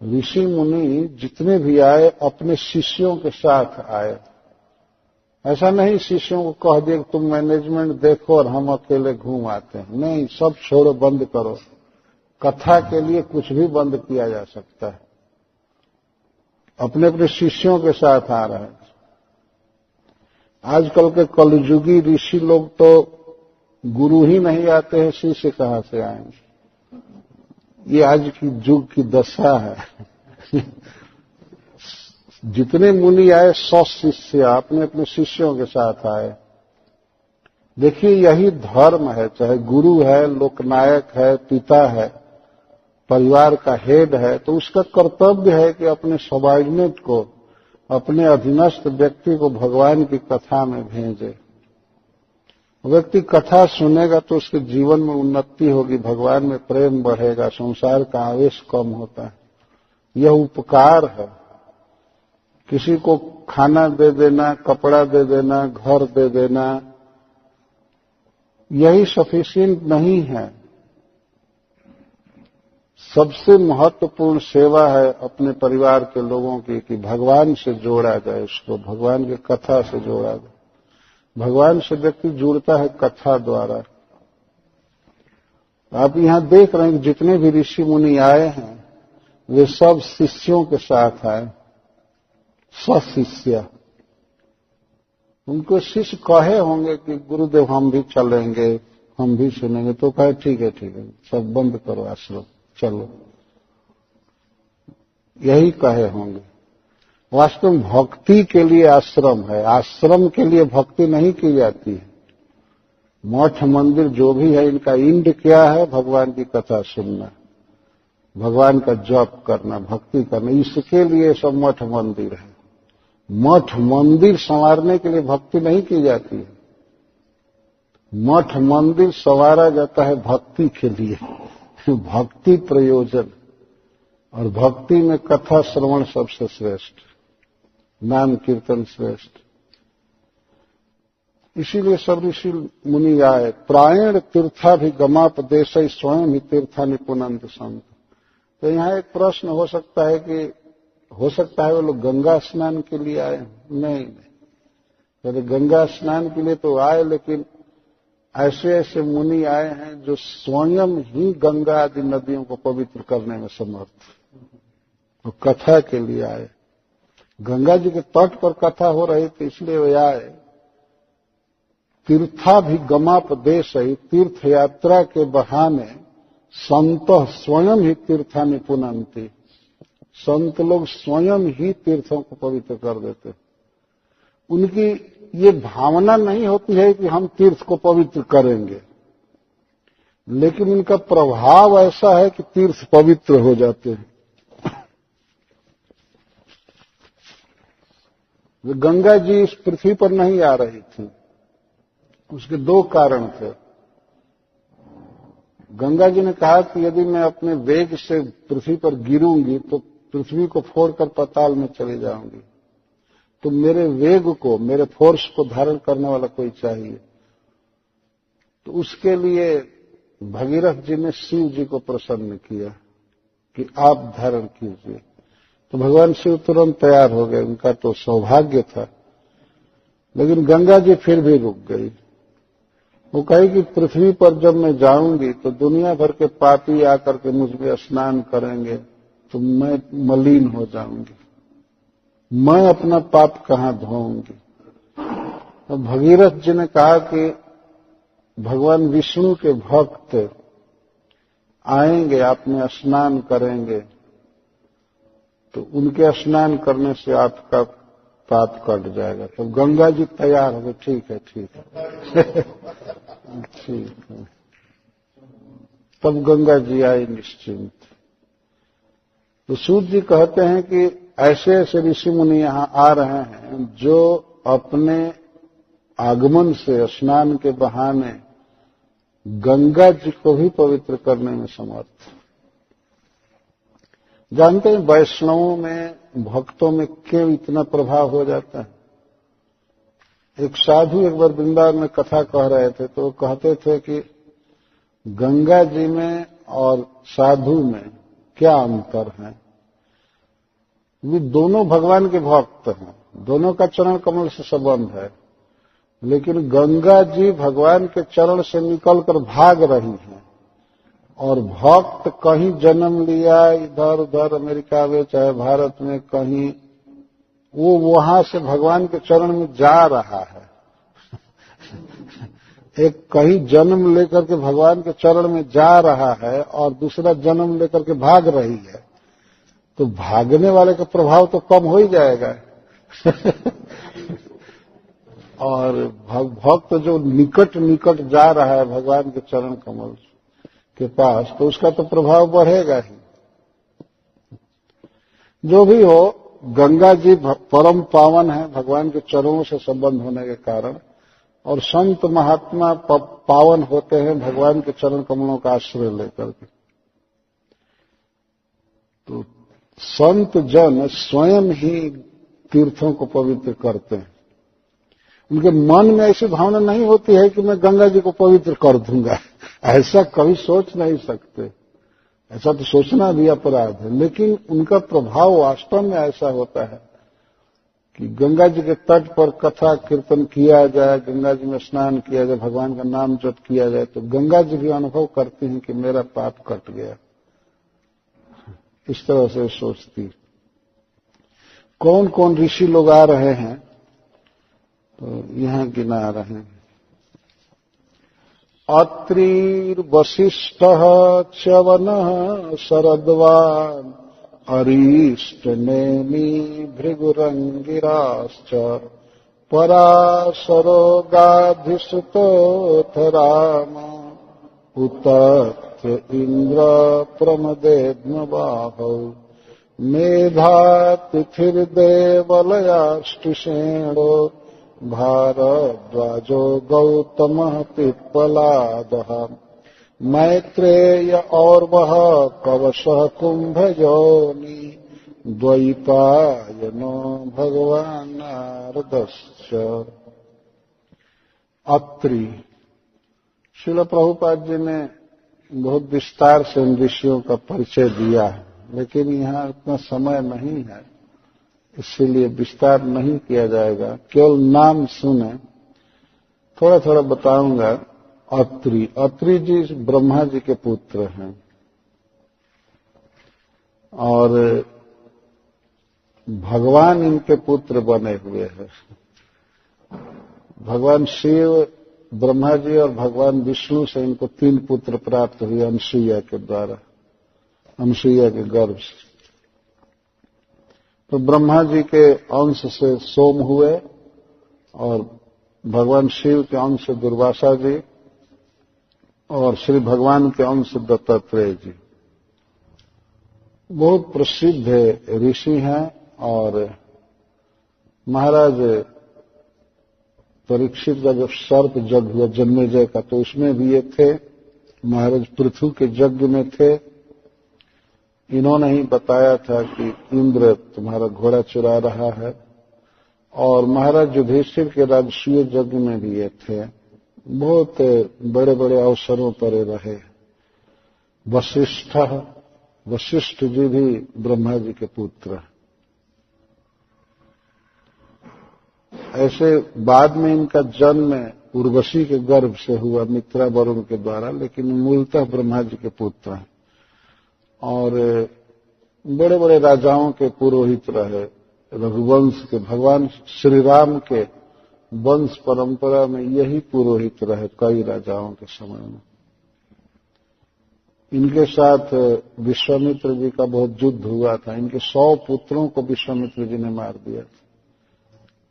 [SPEAKER 1] ऋषि मुनि जितने भी आए अपने शिष्यों के साथ आए। ऐसा नहीं शिष्यों को कह दिए कि तुम मैनेजमेंट देखो और हम अकेले घूम आते हैं। नहीं, सब छोड़ो, बंद करो। कथा के लिए कुछ भी बंद किया जा सकता है। अपने अपने शिष्यों के साथ आ रहे हैं। आजकल के कलयुगी ऋषि लोग तो गुरु ही नहीं आते हैं, शिष्य कहां से आएंगे। ये आज की युग की दशा है। जितने मुनि आए शिष्य अपने अपने शिष्यों के साथ आए। देखिए, यही धर्म है। चाहे गुरु है, लोकनायक है, पिता है, परिवार का हेड है, तो उसका कर्तव्य है कि अपने सबॉर्डिनेट को, अपने अधीनस्थ व्यक्ति को भगवान की कथा में भेजे। व्यक्ति कथा सुनेगा तो उसके जीवन में उन्नति होगी, भगवान में प्रेम बढ़ेगा, संसार का आवेश कम होता है। यह उपकार है। किसी को खाना दे देना, कपड़ा दे देना, घर दे देना, यही सफिशिएंट नहीं है। सबसे महत्वपूर्ण सेवा है अपने परिवार के लोगों की कि भगवान से जोड़ा जाए, उसको भगवान की कथा से जोड़ा जाए। भगवान से व्यक्ति जुड़ता है कथा द्वारा। आप यहां देख रहे हैं कि जितने भी ऋषि मुनि आए हैं वे सब शिष्यों के साथ आए। सशिष्य, उनको शिष्य कहे होंगे कि गुरुदेव हम भी चलेंगे, हम भी सुनेंगे, तो कहे ठीक है सब बंद करो आश्रम, चलो, यही कहे होंगे। वास्तव में भक्ति के लिए आश्रम है, आश्रम के लिए भक्ति नहीं की जाती है। मठ मंदिर जो भी है, इनका इंड क्या है? भगवान की कथा सुनना, भगवान का जप करना, भक्ति करना, इसके लिए सब मठ मंदिर है। मठ मंदिर संवारने के लिए भक्ति नहीं की जाती है। मठ मंदिर संवारा जाता है भक्ति के लिए, भक्ति प्रयोजन, और भक्ति में कथा श्रवण सबसे श्रेष्ठ, नाम कीर्तन श्रेष्ठ। इसीलिए सब ऋषि मुनि आए। प्रायण तीर्थाभिगमापदेश स्वयं ही तीर्था निपुणंत संत। तो यहाँ एक प्रश्न हो सकता है कि वो लोग गंगा स्नान के लिए आए? नहीं, पहले गंगा स्नान के लिए तो आए, लेकिन ऐसे ऐसे मुनि आए हैं जो स्वयं ही गंगा आदि नदियों को पवित्र करने में समर्थ, वो कथा के लिए आए। गंगा जी के तट पर कथा हो रही थी, इसलिए वे आए। तीर्थाभिगमापदेश ही, तीर्थ यात्रा के बहाने संत स्वयं ही तीर्था निपुणंती, संत लोग स्वयं ही तीर्थों को पवित्र कर देते। उनकी ये भावना नहीं होती है कि हम तीर्थ को पवित्र करेंगे, लेकिन उनका प्रभाव ऐसा है कि तीर्थ पवित्र हो जाते हैं। गंगा जी इस पृथ्वी पर नहीं आ रही थी, उसके दो कारण थे। गंगा जी ने कहा कि यदि मैं अपने वेग से पृथ्वी पर गिरूंगी तो पृथ्वी को फोड़कर पाताल में चली जाऊंगी, तो मेरे वेग को, मेरे फोर्स को धारण करने वाला कोई चाहिए। तो उसके लिए भगीरथ जी ने शिव जी को प्रसन्न किया कि आप धारण कीजिए। तो भगवान शिव तुरंत तैयार हो गए, उनका तो सौभाग्य था। लेकिन गंगा जी फिर भी रुक गई। वो कही कि पृथ्वी पर जब मैं जाऊंगी तो दुनिया भर के पापी आकर के मुझ में स्नान करेंगे तो मैं मलिन हो जाऊंगी, मैं अपना पाप कहां धोऊंगी। तो भगीरथ जी ने कहा कि भगवान विष्णु के भक्त आएंगे, आप में स्नान करेंगे, तो उनके स्नान करने से आपका पाप कट जाएगा। तो गंगा जी तैयार हो गए, ठीक है ठीक है ठीक है। तब गंगा जी आई निश्चिंत। तो सूत जी कहते हैं कि ऐसे ऐसे ऋषि मुनि यहां आ रहे हैं जो अपने आगमन से, स्नान के बहाने गंगा जी को भी पवित्र करने में समर्थ। जानते हैं वैष्णवों में, भक्तों में क्यों इतना प्रभाव हो जाता है? एक साधु एक बार वृंदावन में कथा कह रहे थे, तो वो कहते थे कि गंगा जी में और साधु में क्या अंतर है? ये दोनों भगवान के भक्त हैं, दोनों का चरण कमल से संबंध है, लेकिन गंगा जी भगवान के चरण से निकलकर भाग रही हैं, और भक्त कहीं जन्म लिया इधर उधर अमेरिका में चाहे भारत में कहीं, वो वहां से भगवान के चरण में जा रहा है। एक कहीं जन्म लेकर के भगवान के चरण में जा रहा है और दूसरा जन्म लेकर के भाग रही है, तो भागने वाले का प्रभाव तो कम हो ही जाएगा और भक्त जो निकट निकट जा रहा है भगवान के चरण कमल के पास, तो उसका तो प्रभाव बढ़ेगा ही। जो भी हो, गंगा जी परम पावन है भगवान के चरणों से संबंध होने के कारण, और संत महात्मा पावन होते हैं भगवान के चरण कमलों का आश्रय लेकर के। तो संत जन स्वयं ही तीर्थों को पवित्र करते हैं। उनके मन में ऐसी भावना नहीं होती है कि मैं गंगा जी को पवित्र कर दूंगा, ऐसा कभी सोच नहीं सकते, ऐसा तो सोचना भी अपराध है। लेकिन उनका प्रभाव वास्तव में ऐसा होता है कि गंगा जी के तट पर कथा कीर्तन किया जाए, गंगा जी में स्नान किया जाए, भगवान का नाम जप किया जाए, तो गंगा जी भी अनुभव करती हैं कि मेरा पाप कट गया। इस तरह से सोचती। कौन कौन ऋषि लोग आ रहे हैं तो यहां गिना रहे हैं। अत्रिर्वसिष्ठः च्यवनः शरद्वान् अरिष्टनेमि भृगुरंगिराश्च पराशरोगाधिष्ठितोऽथ राम उतत्य इन्द्र प्रमदेद्मबाहौ मेधातिथिर्देवलयाष्टिषेणो भारद्वाजो गौतमः पिप्पलादः मैत्रेय और वह कवशः कुंभयोनि द्वैपायनो भगवान नारदश्च। अत्रि श्रील प्रभुपाद जी ने बहुत विस्तार से उन ऋषियों का परिचय दिया है, लेकिन यहाँ उतना समय नहीं है, इसीलिए विस्तार नहीं किया जाएगा, केवल नाम सुने, थोड़ा थोड़ा बताऊंगा। अत्रि, अत्रि जी ब्रह्मा जी के पुत्र हैं और भगवान इनके पुत्र बने हुए हैं। भगवान शिव, ब्रह्मा जी और भगवान विष्णु से इनको 3 पुत्र प्राप्त हुए अनसुईया के द्वारा, अनसुईया के गर्भ से। तो ब्रह्मा जी के अंश से सोम हुए और भगवान शिव के अंश से दुर्वासा जी और श्री भगवान के अंश दत्तात्रेय जी। बहुत प्रसिद्ध ऋषि हैं और महाराज परीक्षित का जब सर्प यज्ञ हुआ जन्मेजय का, तो उसमें भी ये थे, महाराज पृथु के यज्ञ में थे। इन्होंने ही बताया था कि इंद्र तुम्हारा घोड़ा चुरा रहा है, और महाराज युधिष्ठिर के राजसूय यज्ञ में भी ये थे। बहुत बड़े बड़े अवसरों पर रहे। वशिष्ठ जी भी ब्रह्मा जी के पुत्र। ऐसे बाद में इनका जन्म उर्वशी के गर्भ से हुआ, मित्रा वरुण के द्वारा, लेकिन मूलतः ब्रह्मा जी के पुत्र हैं। और बड़े बड़े राजाओं के पुरोहित रहे, रघुवंश के, भगवान श्री राम के वंश परंपरा में यही पुरोहित रहे कई राजाओं के समय में। इनके साथ विश्वामित्र जी का बहुत युद्ध हुआ था। इनके 100 पुत्रों को विश्वामित्र जी ने मार दिया था।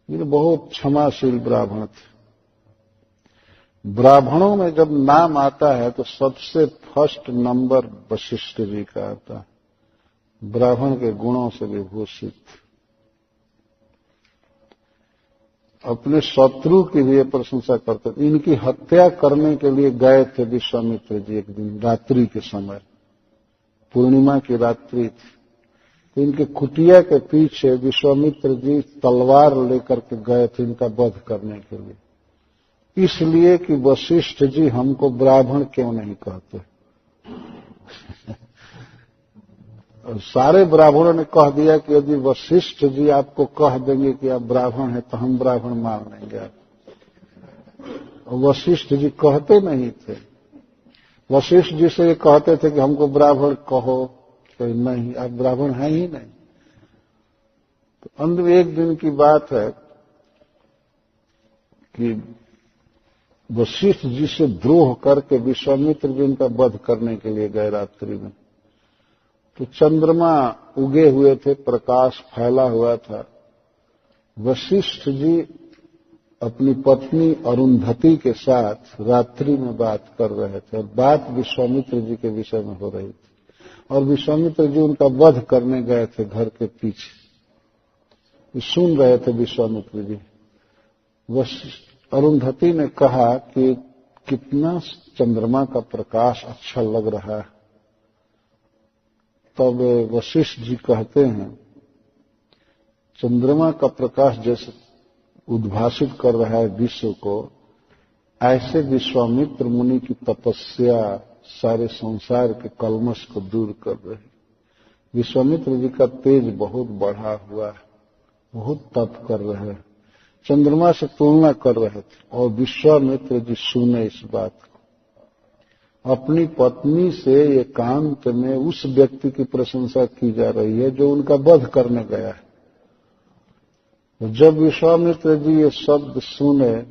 [SPEAKER 1] ये बहुत क्षमाशील ब्राह्मण थे। ब्राह्मणों में जब नाम आता है तो सबसे फर्स्ट नंबर वशिष्ठ जी का आता है, ब्राह्मण के गुणों से विभूषित। अपने शत्रु की भी प्रशंसा करते थे। इनकी हत्या करने के लिए गए थे विश्वामित्र जी एक दिन रात्रि के समय, पूर्णिमा की रात्रि थी। तो इनके कुटिया के पीछे विश्वामित्र जी तलवार लेकर के गए थे इनका वध करने के लिए, इसलिए कि वशिष्ठ जी हमको ब्राह्मण क्यों नहीं कहते। और सारे ब्राह्मणों ने कह दिया कि यदि वशिष्ठ जी आपको कह देंगे कि आप ब्राह्मण हैं तो हम ब्राह्मण मान लेंगे आप। और वशिष्ठ जी कहते नहीं थे। वशिष्ठ जी से ये कहते थे कि हमको ब्राह्मण कहो, तो नहीं, आप ब्राह्मण हैं ही नहीं। तो अंत में एक दिन की बात है कि वशिष्ठ जी से द्रोह करके विश्वामित्र जी उनका वध करने के लिए गए रात्रि में। तो चंद्रमा उगे हुए थे, प्रकाश फैला हुआ था। वशिष्ठ जी अपनी पत्नी अरुंधति के साथ रात्रि में बात कर रहे थे और बात विश्वामित्र जी के विषय में हो रही थी। और विश्वामित्र जी उनका वध करने गए थे घर के पीछे, सुन रहे थे विश्वामित्र जी। अरुंधति ने कहा कि कितना चंद्रमा का प्रकाश अच्छा लग रहा है। तब वशिष्ठ जी कहते हैं, चंद्रमा का प्रकाश जैसे उद्भासित कर रहा है विश्व को, ऐसे विश्वामित्र मुनि की तपस्या सारे संसार के कलमश को दूर कर रही। विश्वामित्र जी का तेज बहुत बढ़ा हुआ है, बहुत तप कर रहे हैं, चंद्रमा से तुलना कर रहे थे। और विश्वामित्र जी सुने इस बात को। अपनी पत्नी से एकांत में उस व्यक्ति की प्रशंसा की जा रही है जो उनका वध करने गया है। तो जब विश्वामित्र जी ये शब्द सुने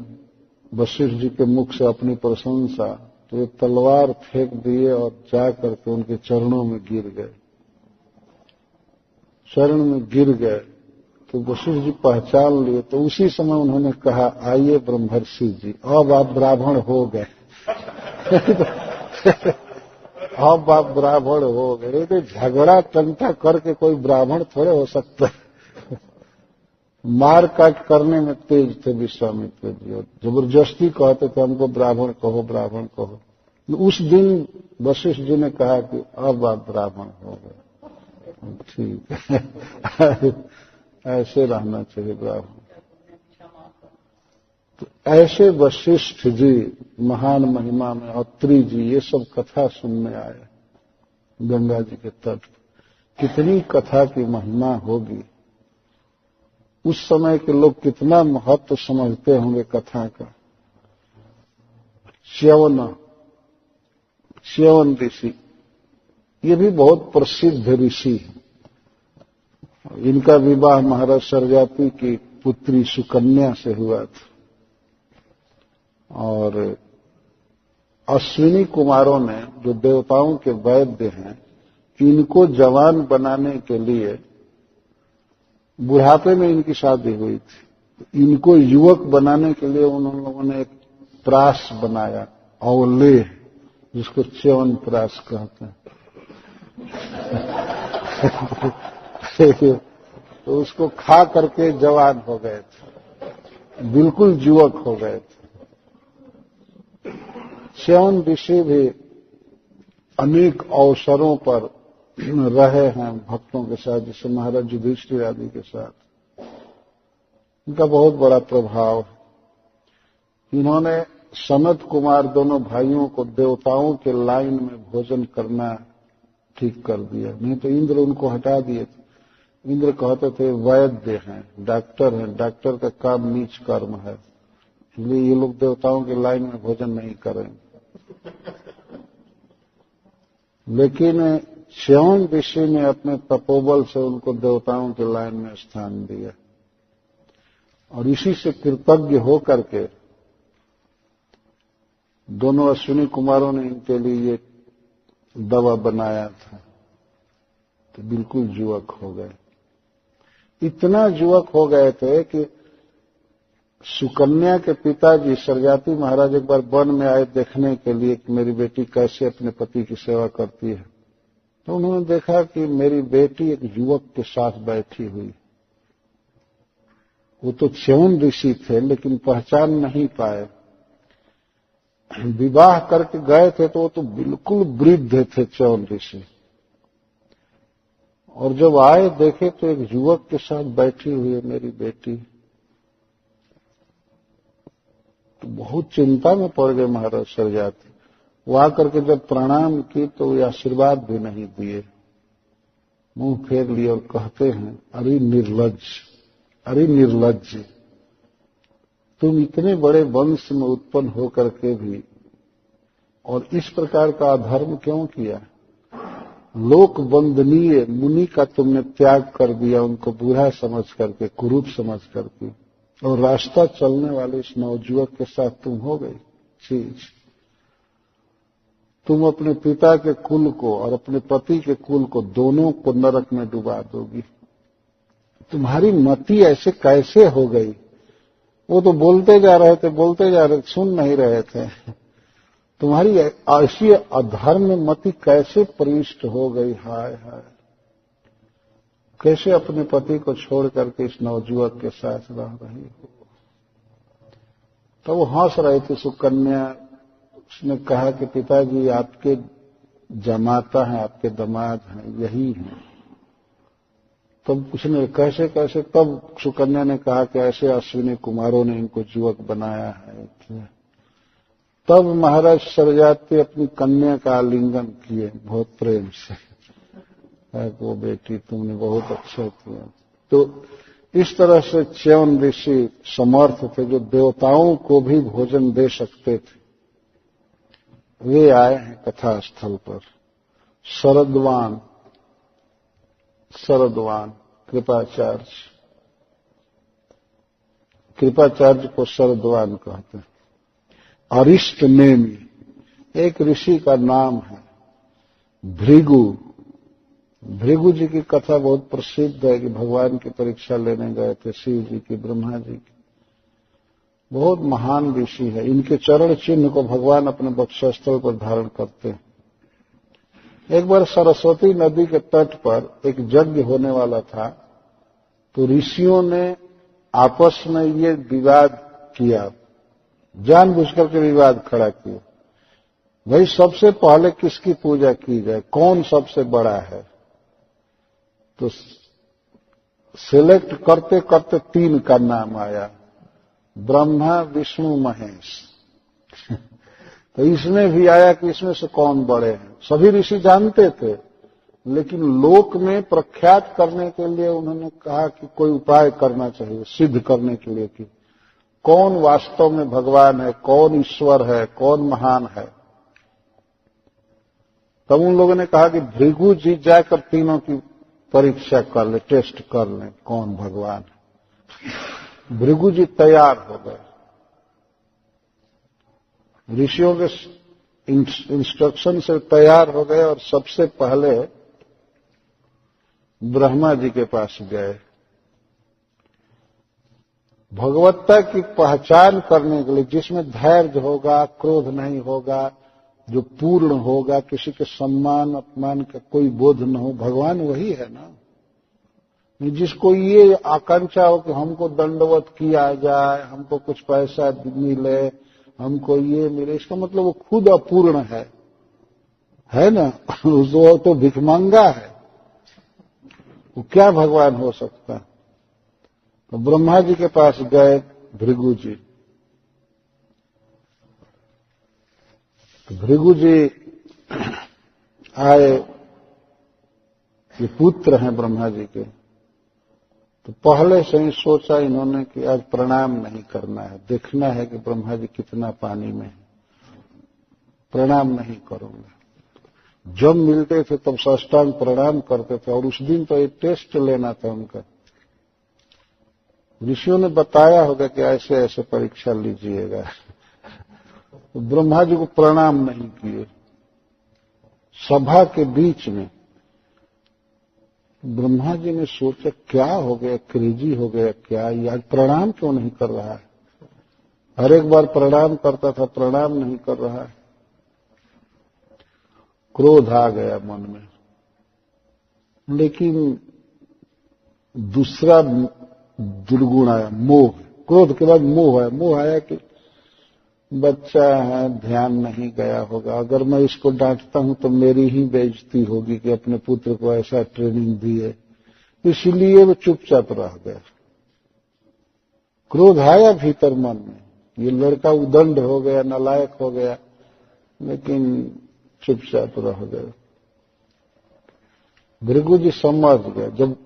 [SPEAKER 1] वशिष्ठ जी के मुख से अपनी प्रशंसा, तो ये तलवार फेंक दिए और जा करके उनके चरणों में गिर गए, शरण में गिर गए तो वशिष्ठ जी पहचान लिए। तो उसी समय उन्होंने कहा, आइए ब्रह्मर्षि जी, अब आप ब्राह्मण हो गए। अब आप ब्राह्मण हो गए। तो झगड़ा टंटा करके कोई ब्राह्मण थोड़े हो सकता है। मार काट करने में तेज थे विश्वामित्र जी, और जबरदस्ती कहते थे हमको ब्राह्मण कहो, ब्राह्मण कहो। उस दिन वशिष्ठ जी ने कहा कि अब आप ब्राह्मण हो गए। ठीक है, ऐसे रहना चाहिए ब्राह्मण। तो ऐसे वशिष्ठ जी महान महिमा में, अत्रि जी, ये सब कथा सुनने आए गंगा जी के तट। कितनी कथा की महिमा होगी। उस समय के लोग कितना महत्व समझते होंगे कथा का। च्यवन ऋषि, ये भी बहुत प्रसिद्ध ऋषि है। इनका विवाह महाराज सरजाति की पुत्री सुकन्या से हुआ था, और अश्विनी कुमारों ने, जो देवताओं के वैद्य हैं, इनको जवान बनाने के लिए, बुढ़ापे में इनकी शादी हुई थी, इनको युवक बनाने के लिए उन लोगों ने एक प्रास बनाया, अवले, जिसको च्यवन प्रास कहते हैं। तो उसको खा करके जवान हो गए थे, बिल्कुल युवक हो गए थे। च्यवन ऋषि भी अनेक अवसरों पर रहे हैं भक्तों के साथ, जैसे महाराज युधिष्ठिर आदि के साथ। इनका बहुत बड़ा प्रभाव है। इन्होंने सनत कुमार दोनों भाइयों को देवताओं के लाइन में भोजन करना ठीक कर दिया, नहीं तो इंद्र उनको हटा दिए थे। इंद्र कहते थे वैद्य हैं, डॉक्टर हैं, डॉक्टर का काम नीच कर्म है, इसलिए ये लोग देवताओं के लाइन में भोजन नहीं करेंगे। लेकिन च्यवन ऋषि ने अपने तपोबल से उनको देवताओं के लाइन में स्थान दिया, और इसी से कृतज्ञ होकर के दोनों अश्विनी कुमारों ने इनके लिए ये दवा बनाया था, तो बिल्कुल युवक हो गए। इतना युवक हो गए थे कि सुकन्या के पिताजी सरजाति महाराज एक बार वन में आए देखने के लिए कि मेरी बेटी कैसे अपने पति की सेवा करती है। तो उन्होंने देखा कि मेरी बेटी एक युवक के साथ बैठी हुई। वो तो च्यवन ऋषि थे, लेकिन पहचान नहीं पाए। विवाह करके गए थे तो वो तो बिल्कुल वृद्ध थे च्यवन ऋषि, और जब आए देखे तो एक युवक के साथ बैठी हुई है मेरी बेटी। तो बहुत चिंता में पड़ गए महाराज सरजाति। वो आकर के जब प्रणाम की तो वे आशीर्वाद भी नहीं दिए, मुंह फेर लिए और कहते हैं, अरे निर्लज्ज, अरे निर्लज्ज, तुम इतने बड़े वंश में उत्पन्न होकर के भी और इस प्रकार का अधर्म क्यों किया? लोक वंदनीय मुनि का तुमने त्याग कर दिया, उनको बुरा समझ करके, कुरूप समझ करके, और रास्ता चलने वाले इस नवजुवक के साथ तुम हो गई चीज। तुम अपने पिता के कुल को और अपने पति के कुल को, दोनों को नरक में डुबा दोगी। तुम्हारी मति ऐसे कैसे हो गई? वो तो बोलते जा रहे थे, बोलते जा रहे थे, सुन नहीं रहे थे। तुम्हारी ऐसी अधर्म मति कैसे प्रविष्ट हो गई? हाय हाय, कैसे अपने पति को छोड़ करके इस नवजुवक के साथ रह रही हो? तो वो हंस रही थी सुकन्या। उसने कहा कि पिताजी आपके जमाता हैं, आपके दामाद हैं, यही हैं। तब उसने कैसे कैसे, तब सुकन्या ने कहा कि ऐसे अश्विनी कुमारों ने इनको युवक बनाया है। तब महाराज सरजाति अपनी कन्या का आलिंगन किए बहुत प्रेम से, वो बेटी तुमने बहुत अच्छा किया। तो इस तरह से च्यवन ऋषि समर्थ थे, जो देवताओं को भी भोजन दे सकते थे। वे आए हैं कथा स्थल पर। शरद्वान, शरद्वान कृपाचार्य, कृपाचार्य को शरद्वान कहते हैं। अरिष्ट नेमी एक ऋषि का नाम है। भृगु भृगु जी की कथा बहुत प्रसिद्ध है कि भगवान की परीक्षा लेने गए थे शिव जी की, ब्रह्मा जी की। बहुत महान ऋषि है। इनके चरण चिन्ह को भगवान अपने वक्षस्थल पर धारण करते हैं। एक बार सरस्वती नदी के तट पर एक यज्ञ होने वाला था, तो ऋषियों ने आपस में ये विवाद किया, जानबूझकर के विवाद खड़ा किया। भाई सबसे पहले किसकी पूजा की जाए, कौन सबसे बड़ा है? तो सिलेक्ट करते करते 3 का नाम आया, ब्रह्मा विष्णु महेश। तो इसमें भी आया कि इसमें से कौन बड़े हैं। सभी ऋषि जानते थे, लेकिन लोक में प्रख्यात करने के लिए उन्होंने कहा कि कोई उपाय करना चाहिए, सिद्ध करने के लिए कि कौन वास्तव में भगवान है, कौन ईश्वर है, कौन महान है। तब उन लोगों ने कहा कि भृगु जी जाकर तीनों की परीक्षा कर ले, टेस्ट कर ले कौन भगवान है। भृगु जी तैयार हो गए, ऋषियों के इंस्ट्रक्शन से तैयार हो गए और सबसे पहले ब्रह्मा जी के पास गए। भगवत्ता की पहचान करने के लिए, जिसमें धैर्य होगा, क्रोध नहीं होगा, जो पूर्ण होगा, किसी के सम्मान अपमान का कोई बोध न हो, भगवान वही है ना। जिसको ये आकांक्षा हो कि हमको दंडवत किया जाए, हमको कुछ पैसा मिले, हमको ये मिले, इसका मतलब वो खुद अपूर्ण है ना। वो तो भिखमंगा है, वो क्या भगवान हो सकता है। तो ब्रह्मा जी के पास गए भृगु जी। तो भृगु जी आए, ये पुत्र हैं ब्रह्मा जी के। तो पहले से ही सोचा इन्होंने कि आज प्रणाम नहीं करना है, देखना है कि ब्रह्मा जी कितना पानी में है, प्रणाम नहीं करूंगा। जब मिलते थे तब साष्टांग प्रणाम करते थे, और उस दिन तो एक टेस्ट लेना था उनका। ऋषियों ने बताया होगा कि ऐसे ऐसे परीक्षा लीजिएगा। तो ब्रह्मा जी को प्रणाम नहीं किए। सभा के बीच में ब्रह्मा जी ने सोचा क्या हो गया, क्रेजी हो गया क्या, ये आज प्रणाम क्यों नहीं कर रहा है। हर एक बार प्रणाम करता था, प्रणाम नहीं कर रहा है। क्रोध आ गया मन में। लेकिन दूसरा दुर्गुण आया, मोह। क्रोध के बाद मोह आया। मोह आया कि बच्चा है, ध्यान नहीं गया होगा, अगर मैं इसको डांटता हूं तो मेरी ही बेइज्जती होगी कि अपने पुत्र को ऐसा ट्रेनिंग दी है। इसलिए वो चुपचाप रह गया। क्रोध आया भीतर मन में, ये लड़का उदंड हो गया, नालायक हो गया, लेकिन चुपचाप रह गया। भृगु जी समझ गए। जब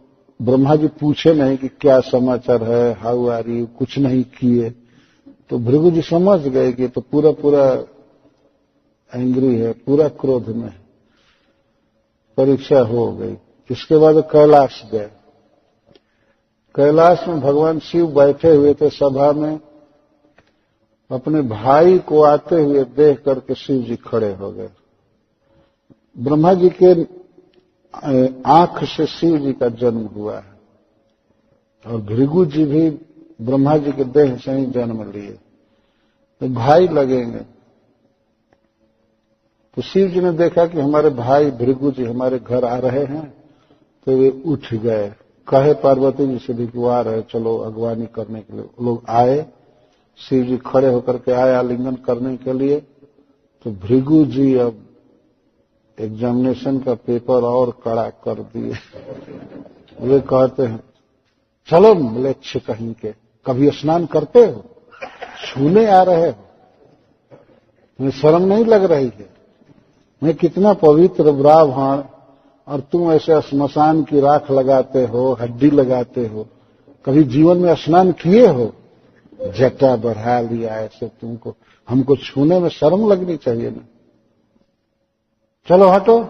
[SPEAKER 1] ब्रह्मा जी पूछे नहीं कि क्या समाचार है, हाउ आर यू, कुछ नहीं किए, तो भृगु जी समझ गए कि तो पूरा एंग्री है, पूरा क्रोध में है। परीक्षा हो गई। इसके बाद कैलाश गए। कैलाश में भगवान शिव बैठे हुए थे सभा में। अपने भाई को आते हुए देख करके शिव जी खड़े हो गए। ब्रह्मा जी के आंख से शिव जी का जन्म हुआ है, और भृगु जी भी ब्रह्मा जी के देह से ही जन्म लिए, तो भाई लगेंगे। तो शिव जी ने देखा कि हमारे भाई भृगु जी हमारे घर आ रहे हैं, तो वे उठ गए। कहे पार्वती जी से भी कि वो आ रहे, चलो अगवानी करने के लिए। लोग आए, शिव जी खड़े होकर के आए आलिंगन करने के लिए। तो भृगु जी अब एग्जामिनेशन का पेपर और कड़ा कर दिए। वे कहते हैं, चलो म्लेच्छ कहीं के, कभी स्नान करते हो, छूने आ रहे हो, तुम्हें शर्म नहीं लग रही है? मैं कितना पवित्र ब्राह्मण, और तुम ऐसे श्मशान की राख लगाते हो, हड्डी लगाते हो, कभी जीवन में स्नान किए हो? जटा बढ़ा लिया ऐसे तुमको, हमको छूने में शर्म लगनी चाहिए ना। चलो हटो।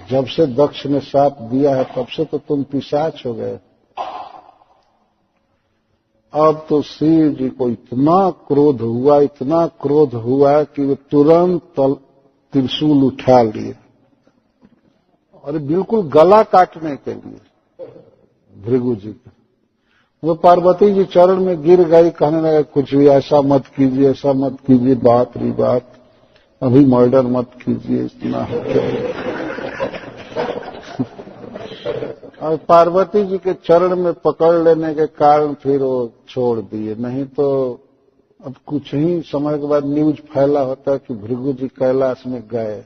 [SPEAKER 1] जब से दक्ष ने शाप दिया है तब से तो तुम पिशाच हो गए। अब तो शिव जी को इतना क्रोध हुआ कि वे तुरंत त्रिशूल उठा लिए और बिल्कुल गला काटने के लिए भृगु जी का। वो पार्वती जी चरण में गिर गई, कहने लगे कुछ भी ऐसा मत कीजिए, ऐसा मत कीजिए, बाप रे बाप, अभी मर्डर मत कीजिए, इतना और पार्वती जी के चरण में पकड़ लेने के कारण फिर वो छोड़ दिए। नहीं तो अब कुछ ही समय के बाद न्यूज फैला होता कि भृगु जी कैलाश में गए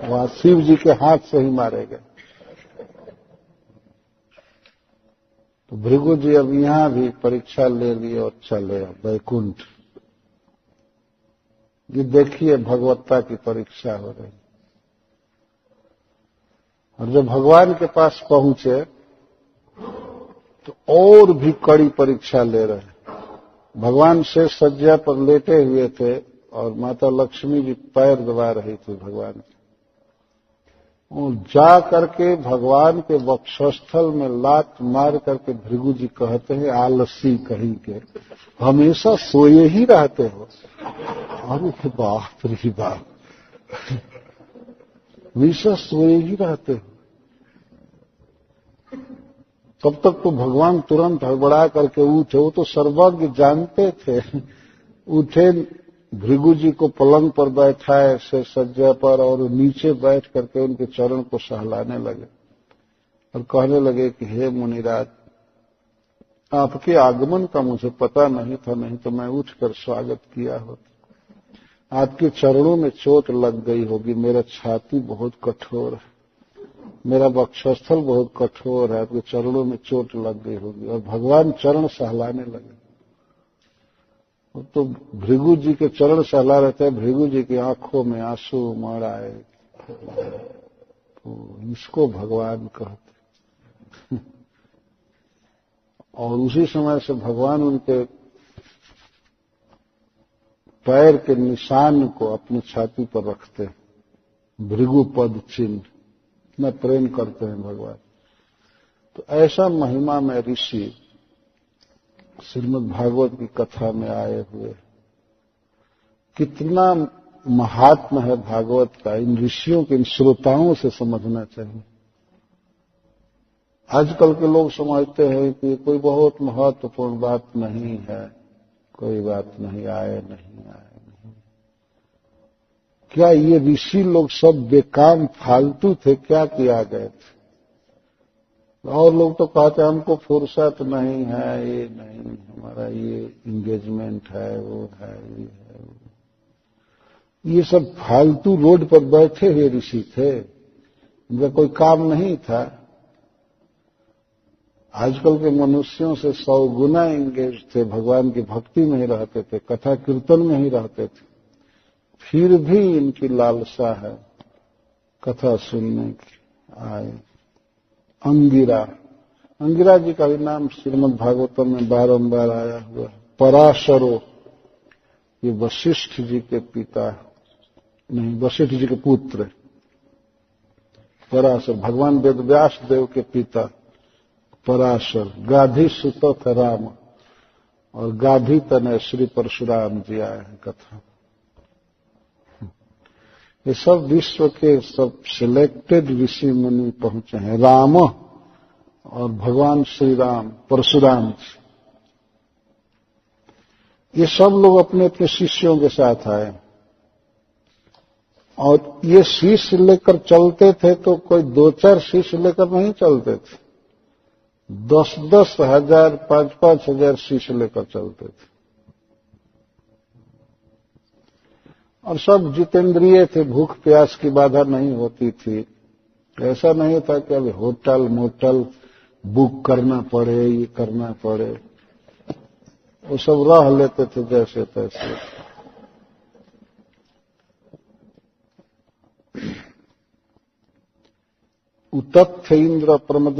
[SPEAKER 1] वहां शिव जी के हाथ से ही मारे गए। तो भृगु जी अब यहां भी परीक्षा ले लिए और चले वैकुंठ। ये देखिए भगवत्ता की परीक्षा हो रही। और जब भगवान के पास पहुंचे तो और भी कड़ी परीक्षा ले रहे। भगवान शेष सज्जा पर लेटे हुए थे और माता लक्ष्मी जी पैर दबा रही थी भगवान के। और जा करके भगवान के वक्षस्थल में लात मार करके भृगु जी कहते हैं, आलसी कहीं के, हमेशा सोए ही रहते हो। अरे बाप रे बाप, हमेशा सोए ही रहते हो। तब तक तो भगवान तुरंत हड़बड़ा करके उठे। वो तो सर्वज्ञ जानते थे। उठे, भृगु जी को पलंग पर बैठाए से सज्जा पर और नीचे बैठ करके उनके चरण को सहलाने लगे और कहने लगे कि हे मुनिराज, आपके आगमन का मुझे पता नहीं था, नहीं तो मैं उठकर स्वागत किया होता। आपके चरणों में चोट लग गई होगी, मेरा छाती बहुत कठोर है, मेरा वक्षस्थल बहुत कठोर है, आपके चरणों में चोट लग गई होगी। और भगवान चरण सहलाने लगे। तो भृगु जी के चरण सहला रहते हैं, भृगु जी की आंखों में आंसू मर आए। तो इसको भगवान कहते। और उसी समय से भगवान उनके पैर के निशान को अपनी छाती पर रखते हैं, भृगु पद चिन्ह। इतना प्रेम करते हैं भगवान। तो ऐसा महिमा में ऋषि श्रीमद् भागवत की कथा में आए हुए। कितना महात्मा है भागवत का, इन ऋषियों के, इन श्रोताओं से समझना चाहिए। आजकल के लोग समझते हैं कि कोई बहुत महत्वपूर्ण बात नहीं है, कोई बात नहीं, आए नहीं आए नहीं। क्या ये ऋषि लोग सब बेकाम फालतू थे? क्या किया गए थे? और लोग तो कहते हैं हमको फुर्सत नहीं है, ये नहीं, हमारा ये इंगेजमेंट है, वो है, ये है, वो। ये सब फालतू रोड पर बैठे हुए ऋषि थे, इनका कोई काम नहीं था। आजकल के मनुष्यों से 100 गुना एंगेज थे, भगवान की भक्ति में ही रहते थे, कथा कीर्तन में ही रहते थे। फिर भी इनकी लालसा है कथा सुनने की। आए अंगिरा, अंगिरा जी का भी नाम श्रीमद् भागवतम में बारंबार आया हुआ है। पराशरो, ये वशिष्ठ जी के पिता नहीं, वशिष्ठ जी के पुत्र। पराशर भगवान वेदव्यास देव के पिता पराशर। गाधी सुत राम, और गाधी तनय श्री परशुराम जी आए हैं कथा। ये सब विश्व के सब सिलेक्टेड ऋषि मुनि पहुंचे हैं। राम और भगवान श्री राम, परशुराम जी, ये सब लोग अपने अपने शिष्यों के साथ आए। और ये शिष्य लेकर चलते थे तो कोई 2-4 शिष्य लेकर नहीं चलते थे, 10-10 हजार, 5-5 हजार शिष्य लेकर चलते थे। और सब जितेंद्रिय थे, भूख प्यास की बाधा नहीं होती थी। ऐसा नहीं था कि अभी होटल मोटल बुक करना पड़े, ये करना पड़े। वो सब रह लेते थे जैसे तैसे। उतत्थ इंद्र प्रमद,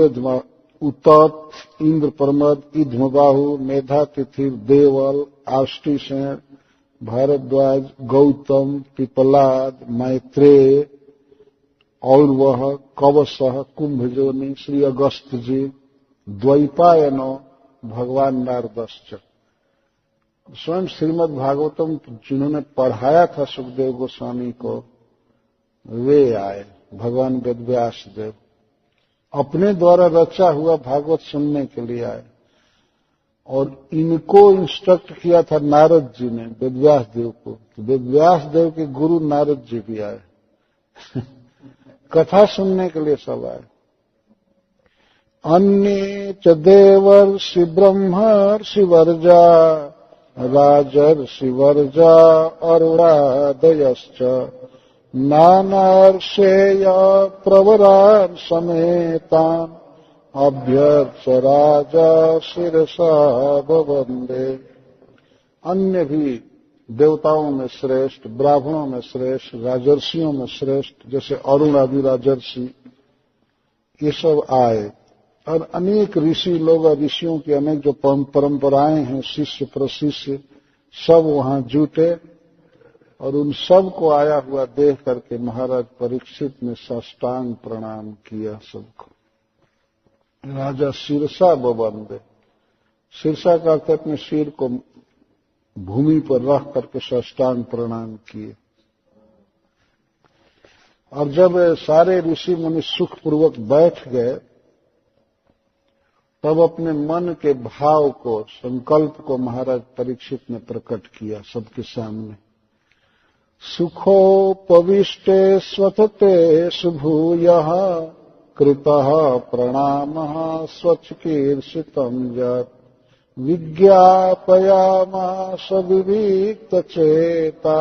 [SPEAKER 1] उतत्थ इंद्र प्रमद, इध्मबाहु, मेधा तिथिर, देवल, आष्टिसेन, भारद्वाज, गौतम, पिपलाद, मैत्रेय, और वह कवसह, कुंभजोनि, श्री अगस्त जी, द्वैपायनो, भगवान नारदश्च। स्वयं श्रीमद् भागवतम जिन्होंने पढ़ाया था सुखदेव गोस्वामी को, वे आए। भगवान वेदव्यास देव अपने द्वारा रचा हुआ भागवत सुनने के लिए आए। और इनको इंस्ट्रक्ट किया था नारद जी ने वेदव्यास देव को, तो वेदव्यास देव के गुरु नारद जी भी आए कथा सुनने के लिए सब आए। अन्ये च देवर्षि ब्रह्मर्षि वर्जा राजर्षि वर्जा अरुणादयश्च नानार्षेय प्रवरान् समेतान् अभ्यर्च राजा शिरसा वन्दे। अन्य भी देवताओं में श्रेष्ठ, ब्राह्मणों में श्रेष्ठ, राजर्षियों में श्रेष्ठ, जैसे अरुण आदि राजर्षि, ये सब आए। और अनेक ऋषि लोग और ऋषियों की अनेक जो परंपराएं हैं, शिष्य प्रशिष्य, सब वहां जुटे। और उन सब को आया हुआ देख करके महाराज परीक्षित ने साष्टांग प्रणाम किया सबको। राजा शिरसा वंदे, शिरसा का अर्थ अपने सिर को भूमि पर रख करके साष्टांग प्रणाम किए। और जब सारे ऋषि मुनि सुखपूर्वक बैठ गए, तब अपने मन के भाव को, संकल्प को महाराज परीक्षित ने प्रकट किया सबके सामने। सुखोपविष्टे स्वथते सुभूयः कृतः प्रणामः स्वच्छकीर्षितं यत् विज्ञापयामास विविक्तचेता